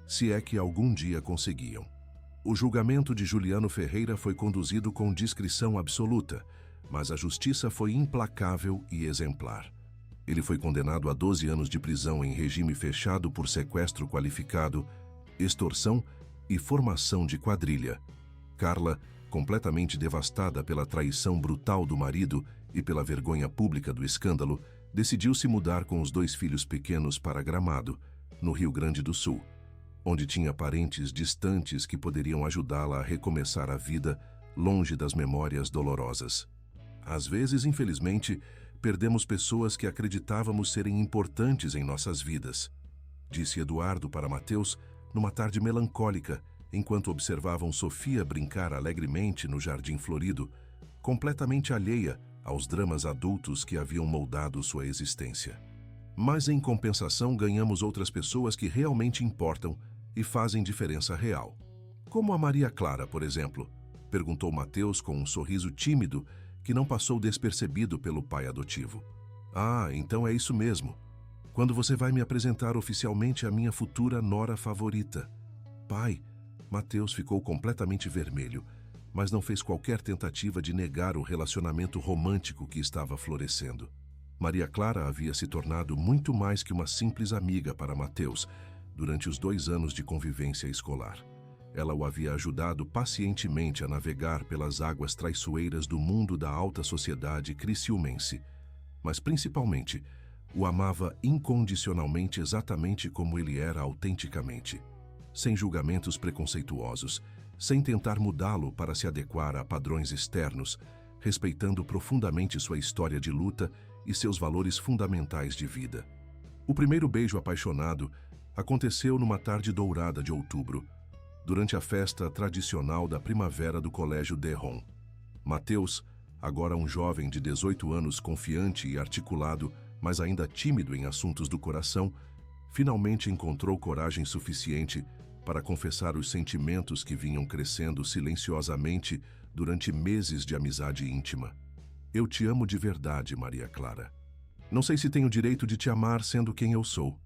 se é que algum dia conseguiam. O julgamento de Juliano Ferreira foi conduzido com discrição absoluta, mas a justiça foi implacável e exemplar. Ele foi condenado a 12 anos de prisão em regime fechado por sequestro qualificado, extorsão e formação de quadrilha. Carla, completamente devastada pela traição brutal do marido e pela vergonha pública do escândalo, decidiu se mudar com os 2 filhos pequenos para Gramado, no Rio Grande do Sul, onde tinha parentes distantes que poderiam ajudá-la a recomeçar a vida longe das memórias dolorosas. Às vezes, infelizmente, perdemos pessoas que acreditávamos serem importantes em nossas vidas, disse Eduardo para Mateus numa tarde melancólica, enquanto observavam Sofia brincar alegremente no jardim florido, completamente alheia aos dramas adultos que haviam moldado sua existência. Mas em compensação ganhamos outras pessoas que realmente importam e fazem diferença real. "Como a Maria Clara, por exemplo?", perguntou Mateus com um sorriso tímido que não passou despercebido pelo pai adotivo. "Ah, então é isso mesmo. Quando você vai me apresentar oficialmente a minha futura nora favorita?" "Pai..." Mateus ficou completamente vermelho, mas não fez qualquer tentativa de negar o relacionamento romântico que estava florescendo. Maria Clara havia se tornado muito mais que uma simples amiga para Mateus durante os 2 anos de convivência escolar. Ela o havia ajudado pacientemente a navegar pelas águas traiçoeiras do mundo da alta sociedade criciumense, mas principalmente o amava incondicionalmente exatamente como ele era autenticamente, sem julgamentos preconceituosos, sem tentar mudá-lo para se adequar a padrões externos, respeitando profundamente sua história de luta e seus valores fundamentais de vida. O primeiro beijo apaixonado aconteceu numa tarde dourada de outubro, durante a festa tradicional da primavera do Colégio Derron. Mateus, agora um jovem de 18 anos confiante e articulado, mas ainda tímido em assuntos do coração, finalmente encontrou coragem suficiente para confessar os sentimentos que vinham crescendo silenciosamente durante meses de amizade íntima. "Eu te amo de verdade, Maria Clara." Não sei se tenho o direito de te amar sendo quem eu sou.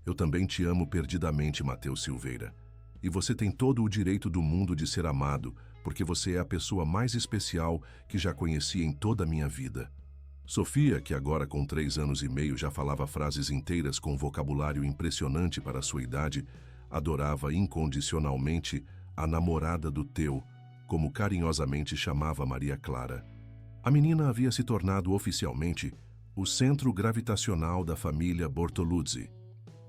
Eu também te amo perdidamente, Matheus Silveira. E você tem todo o direito do mundo de ser amado, porque você é a pessoa mais especial que já conheci em toda a minha vida. Sofia, que agora com 3 anos e meio já falava frases inteiras com um vocabulário impressionante para a sua idade, adorava incondicionalmente a namorada do Theo, como carinhosamente chamava Maria Clara. A menina havia se tornado oficialmente o centro gravitacional da família Bortoluzzi.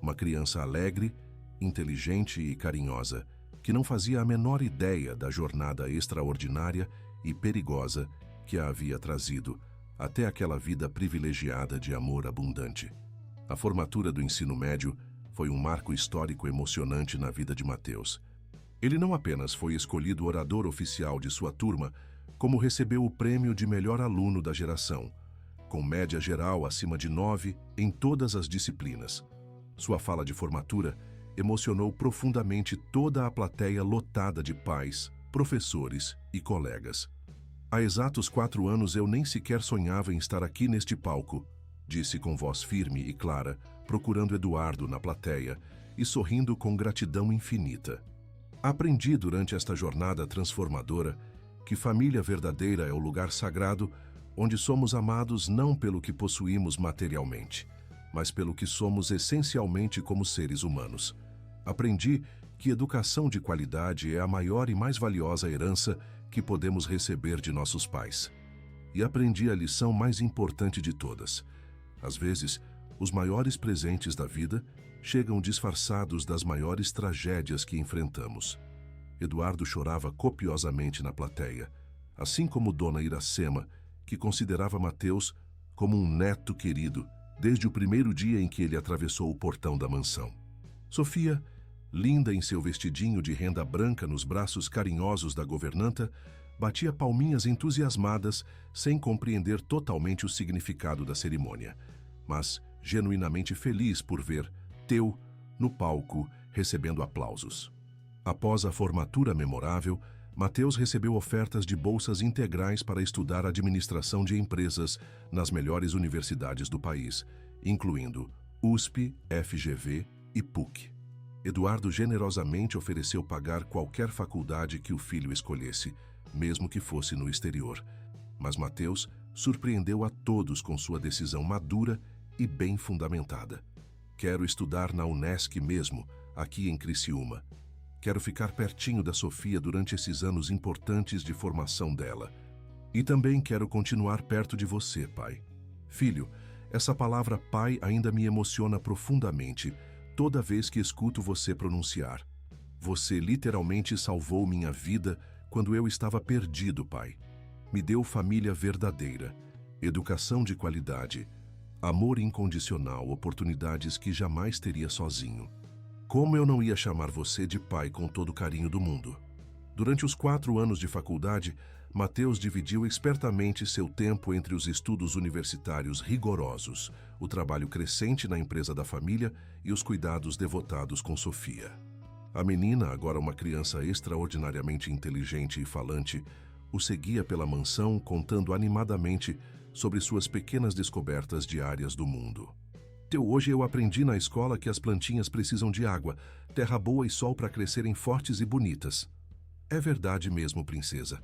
Uma criança alegre, inteligente e carinhosa, que não fazia a menor ideia da jornada extraordinária e perigosa que a havia trazido até aquela vida privilegiada de amor abundante. A formatura do ensino médio foi um marco histórico emocionante na vida de Matheus. Ele não apenas foi escolhido orador oficial de sua turma, como recebeu o prêmio de melhor aluno da geração, com média geral acima de 9 em todas as disciplinas. Sua fala de formatura emocionou profundamente toda a plateia lotada de pais, professores e colegas. Há exatos 4 anos eu nem sequer sonhava em estar aqui neste palco, disse com voz firme e clara, procurando Eduardo na plateia e sorrindo com gratidão infinita. Aprendi durante esta jornada transformadora que família verdadeira é o lugar sagrado onde somos amados não pelo que possuímos materialmente, mas pelo que somos essencialmente como seres humanos. Aprendi que educação de qualidade é a maior e mais valiosa herança que podemos receber de nossos pais. E aprendi a lição mais importante de todas. Às vezes, os maiores presentes da vida chegam disfarçados das maiores tragédias que enfrentamos. Eduardo chorava copiosamente na plateia, assim como Dona Iracema, que considerava Matheus como um neto querido desde o primeiro dia em que ele atravessou o portão da mansão. Sofia, linda em seu vestidinho de renda branca nos braços carinhosos da governanta, batia palminhas entusiasmadas sem compreender totalmente o significado da cerimônia, mas genuinamente feliz por ver Theo no palco recebendo aplausos. Após a formatura memorável, Matheus recebeu ofertas de bolsas integrais para estudar administração de empresas nas melhores universidades do país, incluindo USP, FGV e PUC. Eduardo generosamente ofereceu pagar qualquer faculdade que o filho escolhesse, mesmo que fosse no exterior. Mas Matheus surpreendeu a todos com sua decisão madura e bem fundamentada. Quero estudar na Unesc mesmo, aqui em Criciúma. Quero ficar pertinho da Sofia durante esses anos importantes de formação dela. E também quero continuar perto de você, pai. Filho, essa palavra pai ainda me emociona profundamente toda vez que escuto você pronunciar. Você literalmente salvou minha vida quando eu estava perdido, pai. Me deu família verdadeira, educação de qualidade, amor incondicional, oportunidades que jamais teria sozinho. Como eu não ia chamar você de pai com todo o carinho do mundo? Durante os 4 anos de faculdade, Matheus dividiu espertamente seu tempo entre os estudos universitários rigorosos, o trabalho crescente na empresa da família e os cuidados devotados com Sofia. A menina, agora uma criança extraordinariamente inteligente e falante, o seguia pela mansão contando animadamente sobre suas pequenas descobertas diárias do mundo. Hoje eu aprendi na escola que as plantinhas precisam de água, terra boa e sol para crescerem fortes e bonitas. É verdade mesmo, princesa.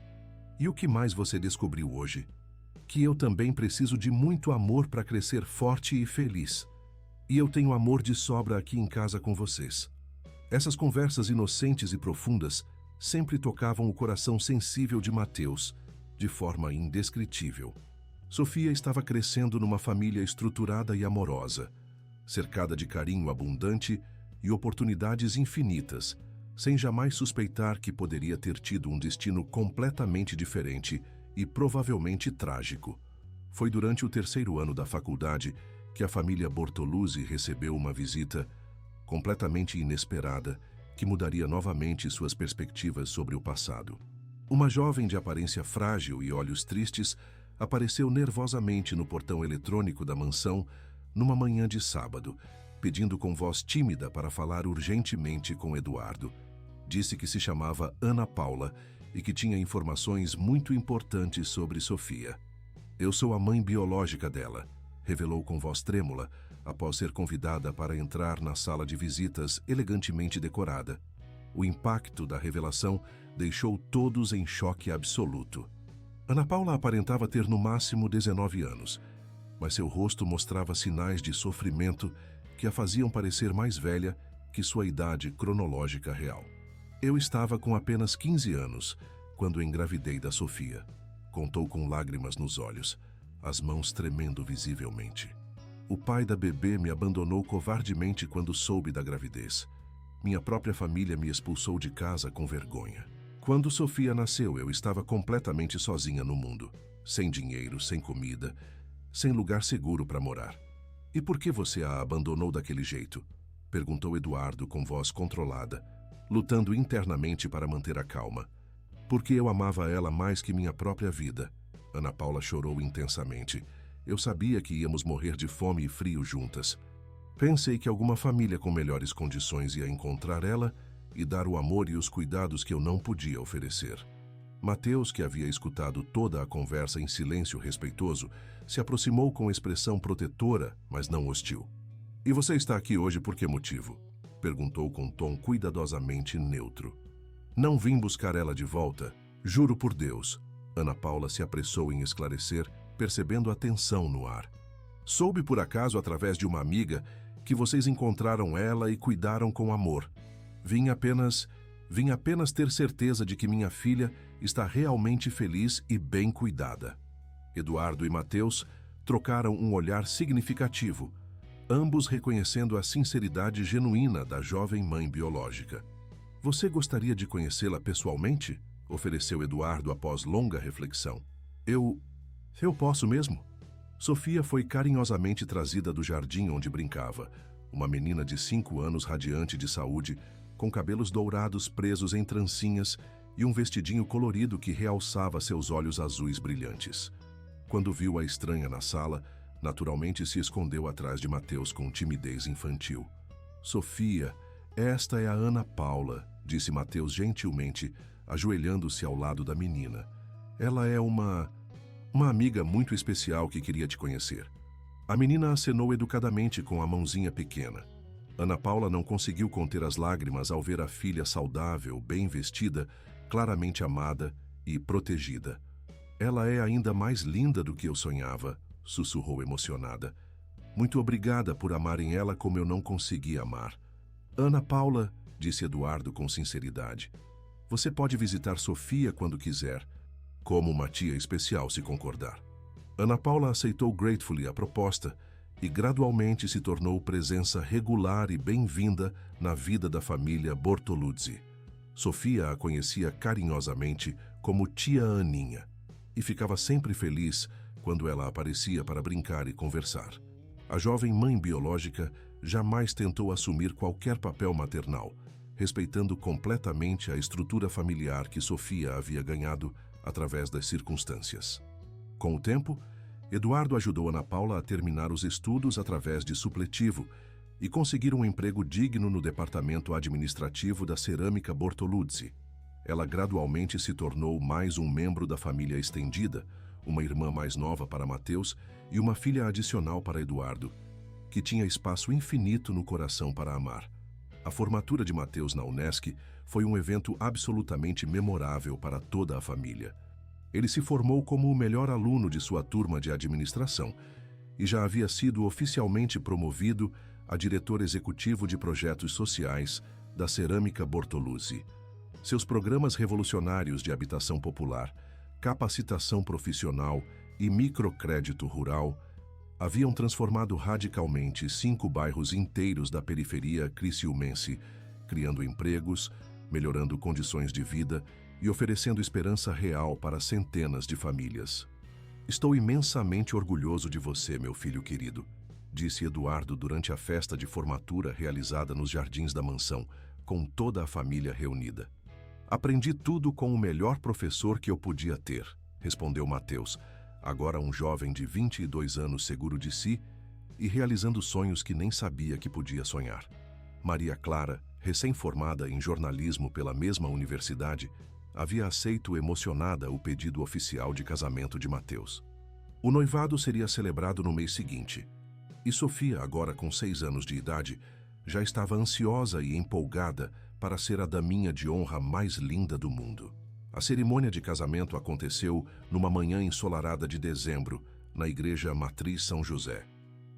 E o que mais você descobriu hoje? Que eu também preciso de muito amor para crescer forte e feliz. E eu tenho amor de sobra aqui em casa com vocês. Essas conversas inocentes e profundas sempre tocavam o coração sensível de Matheus, de forma indescritível. Sofia estava crescendo numa família estruturada e amorosa, cercada de carinho abundante e oportunidades infinitas, sem jamais suspeitar que poderia ter tido um destino completamente diferente e provavelmente trágico. Foi durante o 3º ano da faculdade que a família Bortoluzzi recebeu uma visita completamente inesperada que mudaria novamente suas perspectivas sobre o passado. Uma jovem de aparência frágil e olhos tristes apareceu nervosamente no portão eletrônico da mansão numa manhã de sábado, pedindo com voz tímida para falar urgentemente com Eduardo. Disse que se chamava Ana Paula e que tinha informações muito importantes sobre Sofia. Eu sou a mãe biológica dela, revelou com voz trêmula, após ser convidada para entrar na sala de visitas elegantemente decorada. O impacto da revelação deixou todos em choque absoluto. Ana Paula aparentava ter no máximo 19 anos, mas seu rosto mostrava sinais de sofrimento que a faziam parecer mais velha que sua idade cronológica real. Eu estava com apenas 15 anos quando engravidei da Sofia, contou com lágrimas nos olhos, as mãos tremendo visivelmente. O pai da bebê me abandonou covardemente quando soube da gravidez. Minha própria família me expulsou de casa com vergonha. Quando Sofia nasceu, eu estava completamente sozinha no mundo, sem dinheiro, sem comida, sem lugar seguro para morar. E por que você a abandonou daquele jeito? Perguntou Eduardo com voz controlada, lutando internamente para manter a calma. Porque eu amava ela mais que minha própria vida. Ana Paula chorou intensamente. Eu sabia que íamos morrer de fome e frio juntas. Pensei que alguma família com melhores condições ia encontrar ela e dar o amor e os cuidados que eu não podia oferecer. Mateus, que havia escutado toda a conversa em silêncio respeitoso, se aproximou com expressão protetora, mas não hostil. "E você está aqui hoje por que motivo?" perguntou com tom cuidadosamente neutro. "Não vim buscar ela de volta, juro por Deus." Ana Paula se apressou em esclarecer, percebendo a tensão no ar. "Soube por acaso, através de uma amiga, que vocês encontraram ela e cuidaram com amor. Vim apenas ter certeza de que minha filha está realmente feliz e bem cuidada." Eduardo e Mateus trocaram um olhar significativo, ambos reconhecendo a sinceridade genuína da jovem mãe biológica. "Você gostaria de conhecê-la pessoalmente?" ofereceu Eduardo após longa reflexão. Eu posso mesmo?" Sofia foi carinhosamente trazida do jardim onde brincava, uma menina de 5 anos radiante de saúde, com cabelos dourados presos em trancinhas e um vestidinho colorido que realçava seus olhos azuis brilhantes. Quando viu a estranha na sala, naturalmente se escondeu atrás de Mateus com timidez infantil. "Sofia, esta é a Ana Paula", disse Mateus gentilmente, ajoelhando-se ao lado da menina. "Ela é uma amiga muito especial que queria te conhecer." A menina acenou educadamente com a mãozinha pequena. Ana Paula não conseguiu conter as lágrimas ao ver a filha saudável, bem vestida, claramente amada e protegida. "Ela é ainda mais linda do que eu sonhava", sussurrou emocionada. "Muito obrigada por amarem ela como eu não consegui amar." "Ana Paula", disse Eduardo com sinceridade, "você pode visitar Sofia quando quiser, como uma tia especial se concordar." Ana Paula aceitou gratefully a proposta e gradualmente se tornou presença regular e bem-vinda na vida da família Bortoluzzi. Sofia a conhecia carinhosamente como tia Aninha e ficava sempre feliz quando ela aparecia para brincar e conversar. A jovem mãe biológica jamais tentou assumir qualquer papel maternal, respeitando completamente a estrutura familiar que Sofia havia ganhado através das circunstâncias. Com o tempo, Eduardo ajudou Ana Paula a terminar os estudos através de supletivo e conseguir um emprego digno no departamento administrativo da Cerâmica Bortoluzzi. Ela gradualmente se tornou mais um membro da família estendida, uma irmã mais nova para Mateus e uma filha adicional para Eduardo, que tinha espaço infinito no coração para amar. A formatura de Mateus na Unesc foi um evento absolutamente memorável para toda a família. Ele se formou como o melhor aluno de sua turma de administração e já havia sido oficialmente promovido a diretor executivo de projetos sociais da Cerâmica Bortoluzzi. Seus programas revolucionários de habitação popular, capacitação profissional e microcrédito rural haviam transformado radicalmente 5 bairros inteiros da periferia criciumense, criando empregos, melhorando condições de vida e oferecendo esperança real para centenas de famílias. "Estou imensamente orgulhoso de você, meu filho querido", disse Eduardo durante a festa de formatura realizada nos jardins da mansão, com toda a família reunida. "Aprendi tudo com o melhor professor que eu podia ter", respondeu Mateus, agora um jovem de 22 anos seguro de si e realizando sonhos que nem sabia que podia sonhar. Maria Clara, recém-formada em jornalismo pela mesma universidade, havia aceito emocionada o pedido oficial de casamento de Mateus. O noivado seria celebrado no mês seguinte, e Sofia, agora com 6 anos de idade, já estava ansiosa e empolgada para ser a daminha de honra mais linda do mundo. A cerimônia de casamento aconteceu numa manhã ensolarada de dezembro, na Igreja Matriz São José.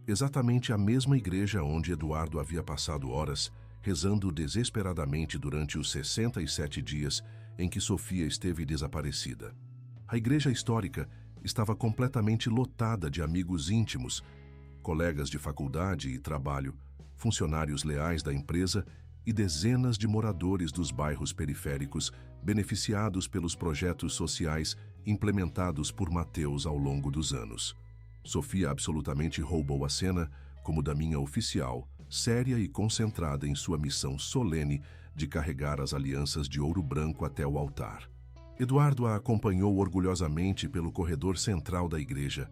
Exatamente a mesma igreja onde Eduardo havia passado horas, rezando desesperadamente durante os 67 dias em que Sofia esteve desaparecida. A igreja histórica estava completamente lotada de amigos íntimos, colegas de faculdade e trabalho, funcionários leais da empresa e dezenas de moradores dos bairros periféricos beneficiados pelos projetos sociais implementados por Mateus ao longo dos anos. Sofia absolutamente roubou a cena como daminha oficial, séria e concentrada em sua missão solene de carregar as alianças de ouro branco até o altar. Eduardo a acompanhou orgulhosamente pelo corredor central da igreja,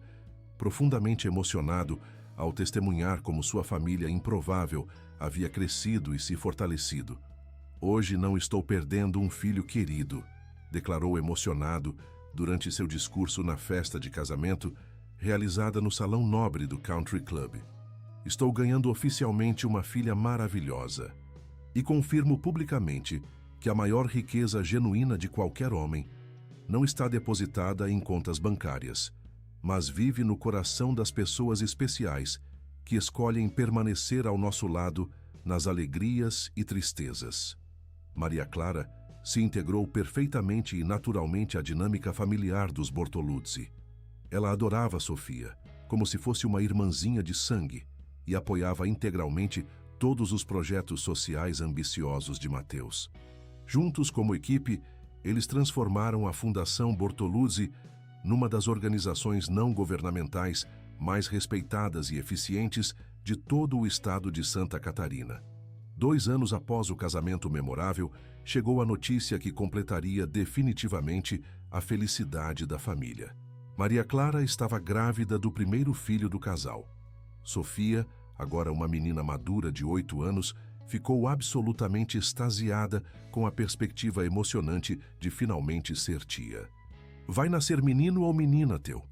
profundamente emocionado ao testemunhar como sua família improvável havia crescido e se fortalecido. "Hoje não estou perdendo um filho querido", declarou emocionado durante seu discurso na festa de casamento realizada no Salão Nobre do Country Club. "Estou ganhando oficialmente uma filha maravilhosa e confirmo publicamente que a maior riqueza genuína de qualquer homem não está depositada em contas bancárias, mas vive no coração das pessoas especiais que escolhem permanecer ao nosso lado nas alegrias e tristezas." Maria Clara se integrou perfeitamente e naturalmente à dinâmica familiar dos Bortoluzzi. Ela adorava Sofia, como se fosse uma irmãzinha de sangue, e apoiava integralmente todos os projetos sociais ambiciosos de Mateus. Juntos como equipe, eles transformaram a Fundação Bortoluzzi numa das organizações não governamentais mais respeitadas e eficientes de todo o estado de Santa Catarina. 2 anos após o casamento memorável, chegou a notícia que completaria definitivamente a felicidade da família. Maria Clara estava grávida do primeiro filho do casal. Sofia, agora uma menina madura de 8 anos, ficou absolutamente extasiada com a perspectiva emocionante de finalmente ser tia. "Vai nascer menino ou menina, Teu?"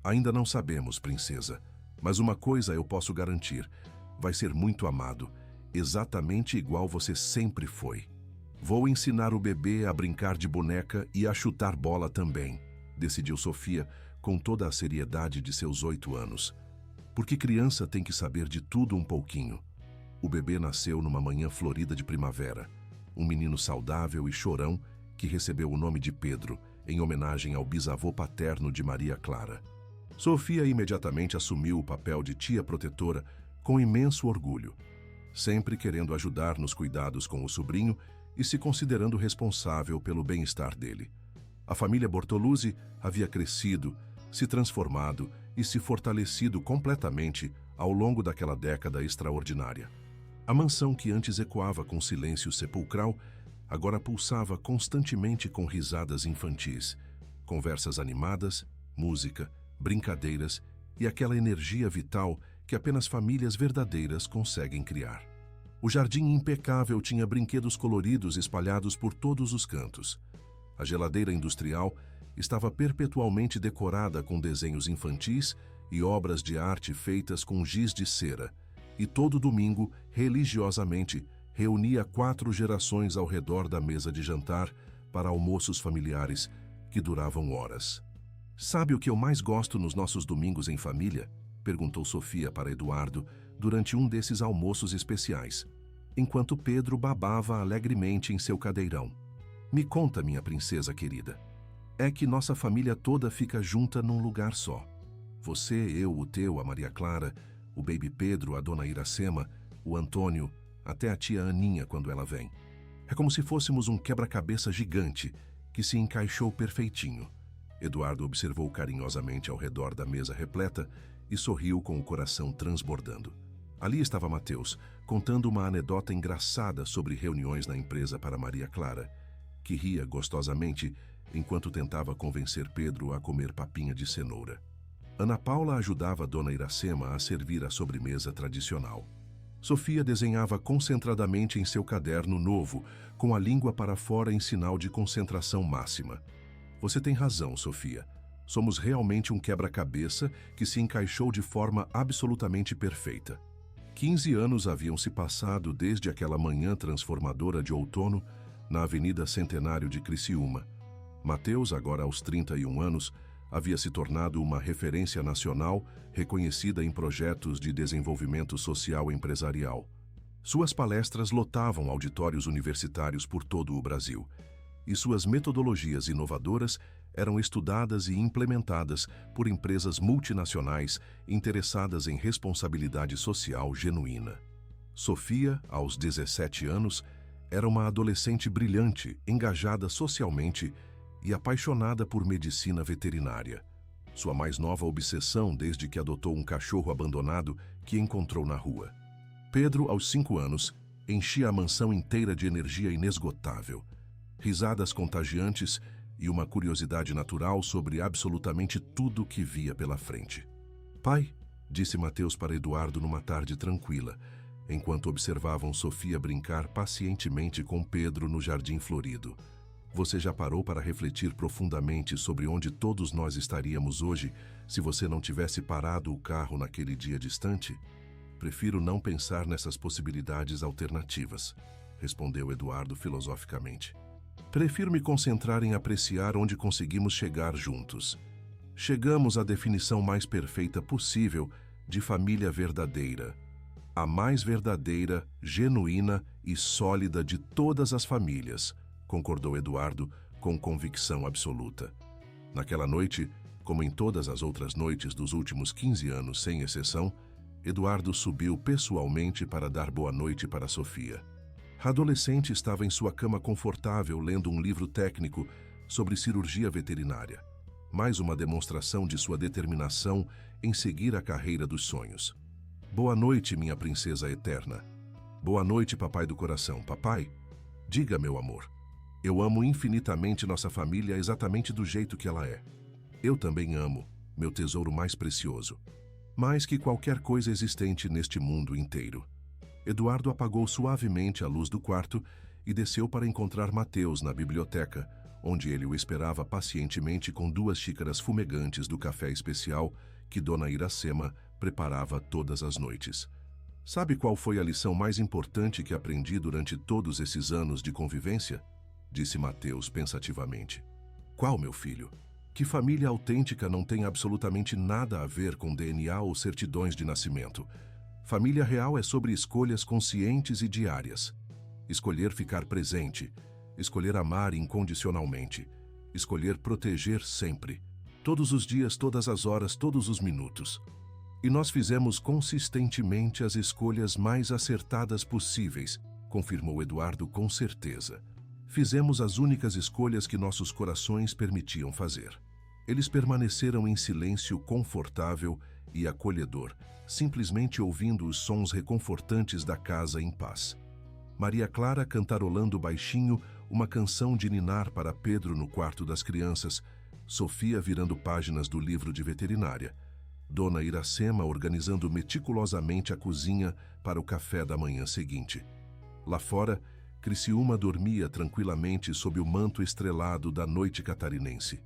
"Ainda não sabemos, princesa, mas uma coisa eu posso garantir: vai ser muito amado, exatamente igual você sempre foi. Vou ensinar o bebê a brincar de boneca e a chutar bola também", decidiu Sofia com toda a seriedade de seus 8 anos. Porque criança tem que saber de tudo um pouquinho. O bebê nasceu numa manhã florida de primavera, um menino saudável e chorão que recebeu o nome de Pedro, em homenagem ao bisavô paterno de Maria Clara. Sofia imediatamente assumiu o papel de tia protetora com imenso orgulho, sempre querendo ajudar nos cuidados com o sobrinho e se considerando responsável pelo bem-estar dele. A família Bortoluzzi havia crescido, se transformado e se fortalecido completamente ao longo daquela década extraordinária. A mansão que antes ecoava com silêncio sepulcral, agora pulsava constantemente com risadas infantis, conversas animadas, música, brincadeiras e aquela energia vital que apenas famílias verdadeiras conseguem criar. O jardim impecável tinha brinquedos coloridos espalhados por todos os cantos. A geladeira industrial estava perpetualmente decorada com desenhos infantis e obras de arte feitas com giz de cera, e todo domingo, religiosamente, reunia 4 gerações ao redor da mesa de jantar para almoços familiares que duravam horas. "Sabe o que eu mais gosto nos nossos domingos em família?" perguntou Sofia para Eduardo durante um desses almoços especiais, enquanto Pedro babava alegremente em seu cadeirão. "Me conta, minha princesa querida." "É que nossa família toda fica junta num lugar só. Você, eu, o Teu, a Maria Clara, o baby Pedro, a dona Iracema, o Antônio, até a tia Aninha quando ela vem. É como se fôssemos um quebra-cabeça gigante que se encaixou perfeitinho." Eduardo observou carinhosamente ao redor da mesa repleta e sorriu com o coração transbordando. Ali estava Mateus, contando uma anedota engraçada sobre reuniões na empresa para Maria Clara, que ria gostosamente enquanto tentava convencer Pedro a comer papinha de cenoura. Ana Paula ajudava a dona Iracema a servir a sobremesa tradicional. Sofia desenhava concentradamente em seu caderno novo, com a língua para fora em sinal de concentração máxima. "Você tem razão, Sofia. Somos realmente um quebra-cabeça que se encaixou de forma absolutamente perfeita. 15 anos haviam se passado desde aquela manhã transformadora de outono na Avenida Centenário de Criciúma. Mateus, agora aos 31 anos, havia se tornado uma referência nacional reconhecida em projetos de desenvolvimento social empresarial. Suas palestras lotavam auditórios universitários por todo o Brasil, e suas metodologias inovadoras eram estudadas e implementadas por empresas multinacionais interessadas em responsabilidade social genuína. Sofia, aos 17 anos, era uma adolescente brilhante, engajada socialmente e apaixonada por medicina veterinária. Sua mais nova obsessão desde que adotou um cachorro abandonado que encontrou na rua. Pedro, aos 5 anos, enchia a mansão inteira de energia inesgotável, risadas contagiantes e uma curiosidade natural sobre absolutamente tudo que via pela frente. "Pai", disse Mateus para Eduardo numa tarde tranquila, enquanto observavam Sofia brincar pacientemente com Pedro no jardim florido. "Você já parou para refletir profundamente sobre onde todos nós estaríamos hoje se você não tivesse parado o carro naquele dia distante?" "Prefiro não pensar nessas possibilidades alternativas", respondeu Eduardo filosoficamente. "Prefiro me concentrar em apreciar onde conseguimos chegar juntos. Chegamos à definição mais perfeita possível de família verdadeira. A mais verdadeira, genuína e sólida de todas as famílias", concordou Eduardo com convicção absoluta. Naquela noite, como em todas as outras noites dos últimos 15 anos, sem exceção, Eduardo subiu pessoalmente para dar boa noite para Sofia. A adolescente estava em sua cama confortável lendo um livro técnico sobre cirurgia veterinária. Mais uma demonstração de sua determinação em seguir a carreira dos sonhos. "Boa noite, minha princesa eterna." "Boa noite, papai do coração." "Papai, diga, meu amor. Eu amo infinitamente nossa família exatamente do jeito que ela é. Eu também amo, meu tesouro mais precioso. Mais que qualquer coisa existente neste mundo inteiro." Eduardo apagou suavemente a luz do quarto e desceu para encontrar Mateus na biblioteca, onde ele o esperava pacientemente com 2 xícaras fumegantes do café especial que Dona Iracema preparava todas as noites. "Sabe qual foi a lição mais importante que aprendi durante todos esses anos de convivência?" disse Mateus pensativamente. "Qual, meu filho?" "Que família autêntica não tem absolutamente nada a ver com DNA ou certidões de nascimento. Família real é sobre escolhas conscientes e diárias. Escolher ficar presente, escolher amar incondicionalmente, escolher proteger sempre, todos os dias, todas as horas, todos os minutos. E nós fizemos consistentemente as escolhas mais acertadas possíveis", confirmou Eduardo com certeza. "Fizemos as únicas escolhas que nossos corações permitiam fazer." Eles permaneceram em silêncio confortável e acolhedor, simplesmente ouvindo os sons reconfortantes da casa em paz. Maria Clara cantarolando baixinho uma canção de ninar para Pedro no quarto das crianças, Sofia virando páginas do livro de veterinária, Dona Iracema organizando meticulosamente a cozinha para o café da manhã seguinte. Lá fora, Criciúma dormia tranquilamente sob o manto estrelado da noite catarinense.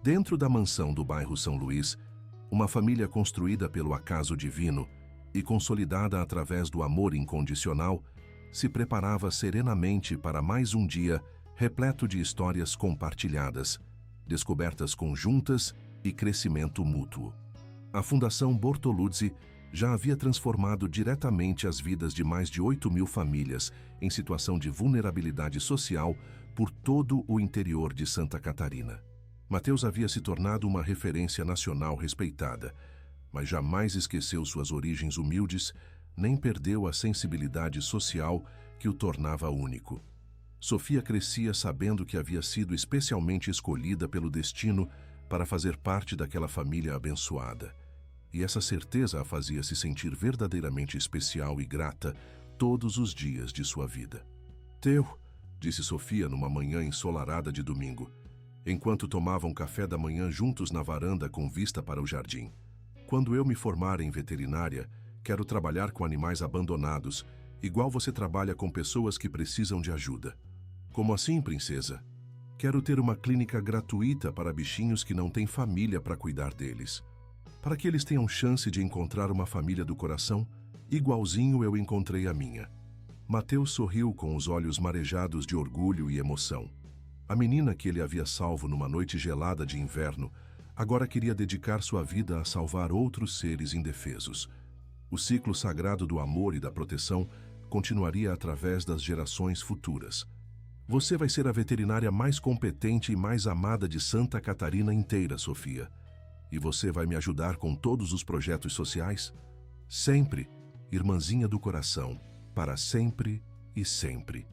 Dentro da mansão do bairro São Luís, uma família construída pelo acaso divino e consolidada através do amor incondicional, se preparava serenamente para mais um dia repleto de histórias compartilhadas, descobertas conjuntas e crescimento mútuo. A Fundação Bortoluzzi já havia transformado diretamente as vidas de mais de 8.000 famílias em situação de vulnerabilidade social por todo o interior de Santa Catarina. Mateus havia se tornado uma referência nacional respeitada, mas jamais esqueceu suas origens humildes, nem perdeu a sensibilidade social que o tornava único. Sofia crescia sabendo que havia sido especialmente escolhida pelo destino para fazer parte daquela família abençoada. E essa certeza a fazia se sentir verdadeiramente especial e grata todos os dias de sua vida. "Teu", disse Sofia numa manhã ensolarada de domingo, enquanto tomavam café da manhã juntos na varanda com vista para o jardim. "Quando eu me formar em veterinária, quero trabalhar com animais abandonados, igual você trabalha com pessoas que precisam de ajuda." "Como assim, princesa?" Quero ter uma clínica gratuita para bichinhos que não têm família para cuidar deles. Para que eles tenham chance de encontrar uma família do coração, igualzinho eu encontrei a minha. Mateus sorriu com os olhos marejados de orgulho e emoção. A menina que ele havia salvo numa noite gelada de inverno, agora queria dedicar sua vida a salvar outros seres indefesos. O ciclo sagrado do amor e da proteção continuaria através das gerações futuras. Você vai ser a veterinária mais competente e mais amada de Santa Catarina inteira, Sofia. E você vai me ajudar com todos os projetos sociais? Sempre, irmãzinha do coração, para sempre e sempre.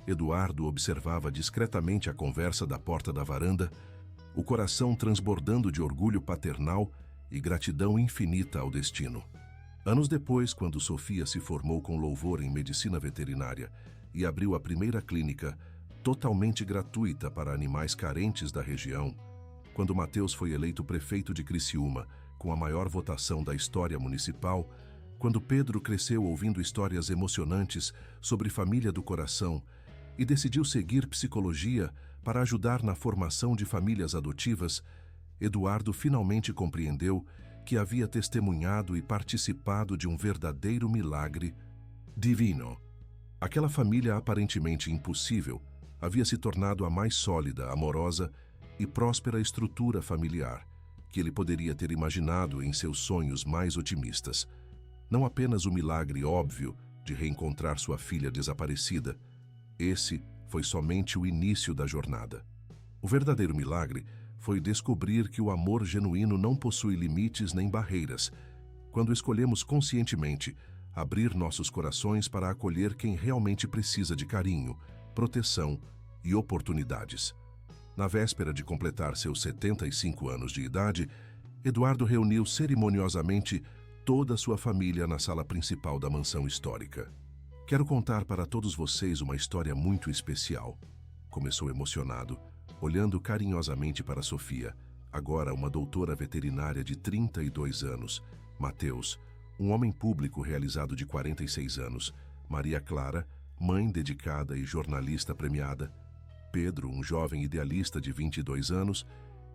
Eduardo observava discretamente a conversa da porta da varanda, o coração transbordando de orgulho paternal e gratidão infinita ao destino. Anos depois, quando Sofia se formou com louvor em medicina veterinária e abriu a primeira clínica totalmente gratuita para animais carentes da região, quando Mateus foi eleito prefeito de Criciúma, com a maior votação da história municipal, quando Pedro cresceu ouvindo histórias emocionantes sobre família do coração e decidiu seguir psicologia para ajudar na formação de famílias adotivas, Eduardo finalmente compreendeu que havia testemunhado e participado de um verdadeiro milagre divino. Aquela família aparentemente impossível havia se tornado a mais sólida, amorosa e próspera estrutura familiar que ele poderia ter imaginado em seus sonhos mais otimistas. Não apenas o milagre óbvio de reencontrar sua filha desaparecida, esse foi somente o início da jornada. O verdadeiro milagre foi descobrir que o amor genuíno não possui limites nem barreiras, quando escolhemos conscientemente abrir nossos corações para acolher quem realmente precisa de carinho, proteção e oportunidades. Na véspera de completar seus 75 anos de idade, Eduardo reuniu cerimoniosamente toda a sua família na sala principal da mansão histórica. Quero contar para todos vocês uma história muito especial. Começou emocionado, olhando carinhosamente para Sofia, agora uma doutora veterinária de 32 anos, Mateus, um homem público realizado de 46 anos, Maria Clara, mãe dedicada e jornalista premiada, Pedro, um jovem idealista de 22 anos,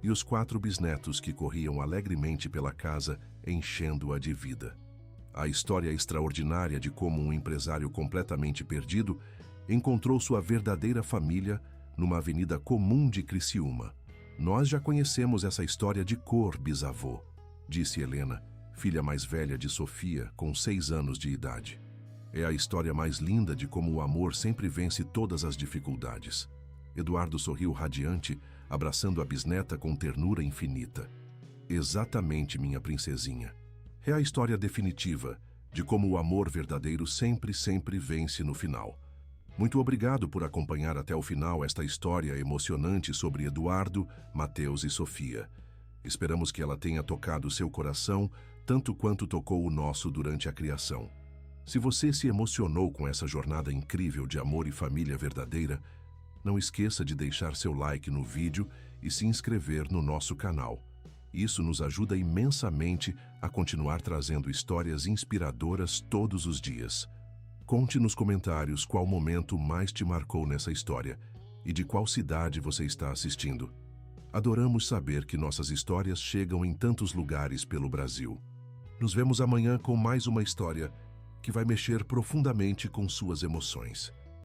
e os 4 bisnetos que corriam alegremente pela casa, enchendo-a de vida. A história extraordinária de como um empresário completamente perdido encontrou sua verdadeira família numa avenida comum de Criciúma. Nós já conhecemos essa história de cor, bisavô, disse Helena, filha mais velha de Sofia, com 6 anos de idade. É a história mais linda de como o amor sempre vence todas as dificuldades. Eduardo sorriu radiante, abraçando a bisneta com ternura infinita. Exatamente, minha princesinha. É a história definitiva de como o amor verdadeiro sempre vence no final. Muito obrigado por acompanhar até o final esta história emocionante sobre Eduardo, Mateus e Sofia. Esperamos que ela tenha tocado seu coração tanto quanto tocou o nosso durante a criação. Se você se emocionou com essa jornada incrível de amor e família verdadeira, não esqueça de deixar seu like no vídeo e se inscrever no nosso canal. Isso nos ajuda imensamente a continuar trazendo histórias inspiradoras todos os dias. Conte nos comentários qual momento mais te marcou nessa história e de qual cidade você está assistindo. Adoramos saber que nossas histórias chegam em tantos lugares pelo Brasil. Nos vemos amanhã com mais uma história que vai mexer profundamente com suas emoções.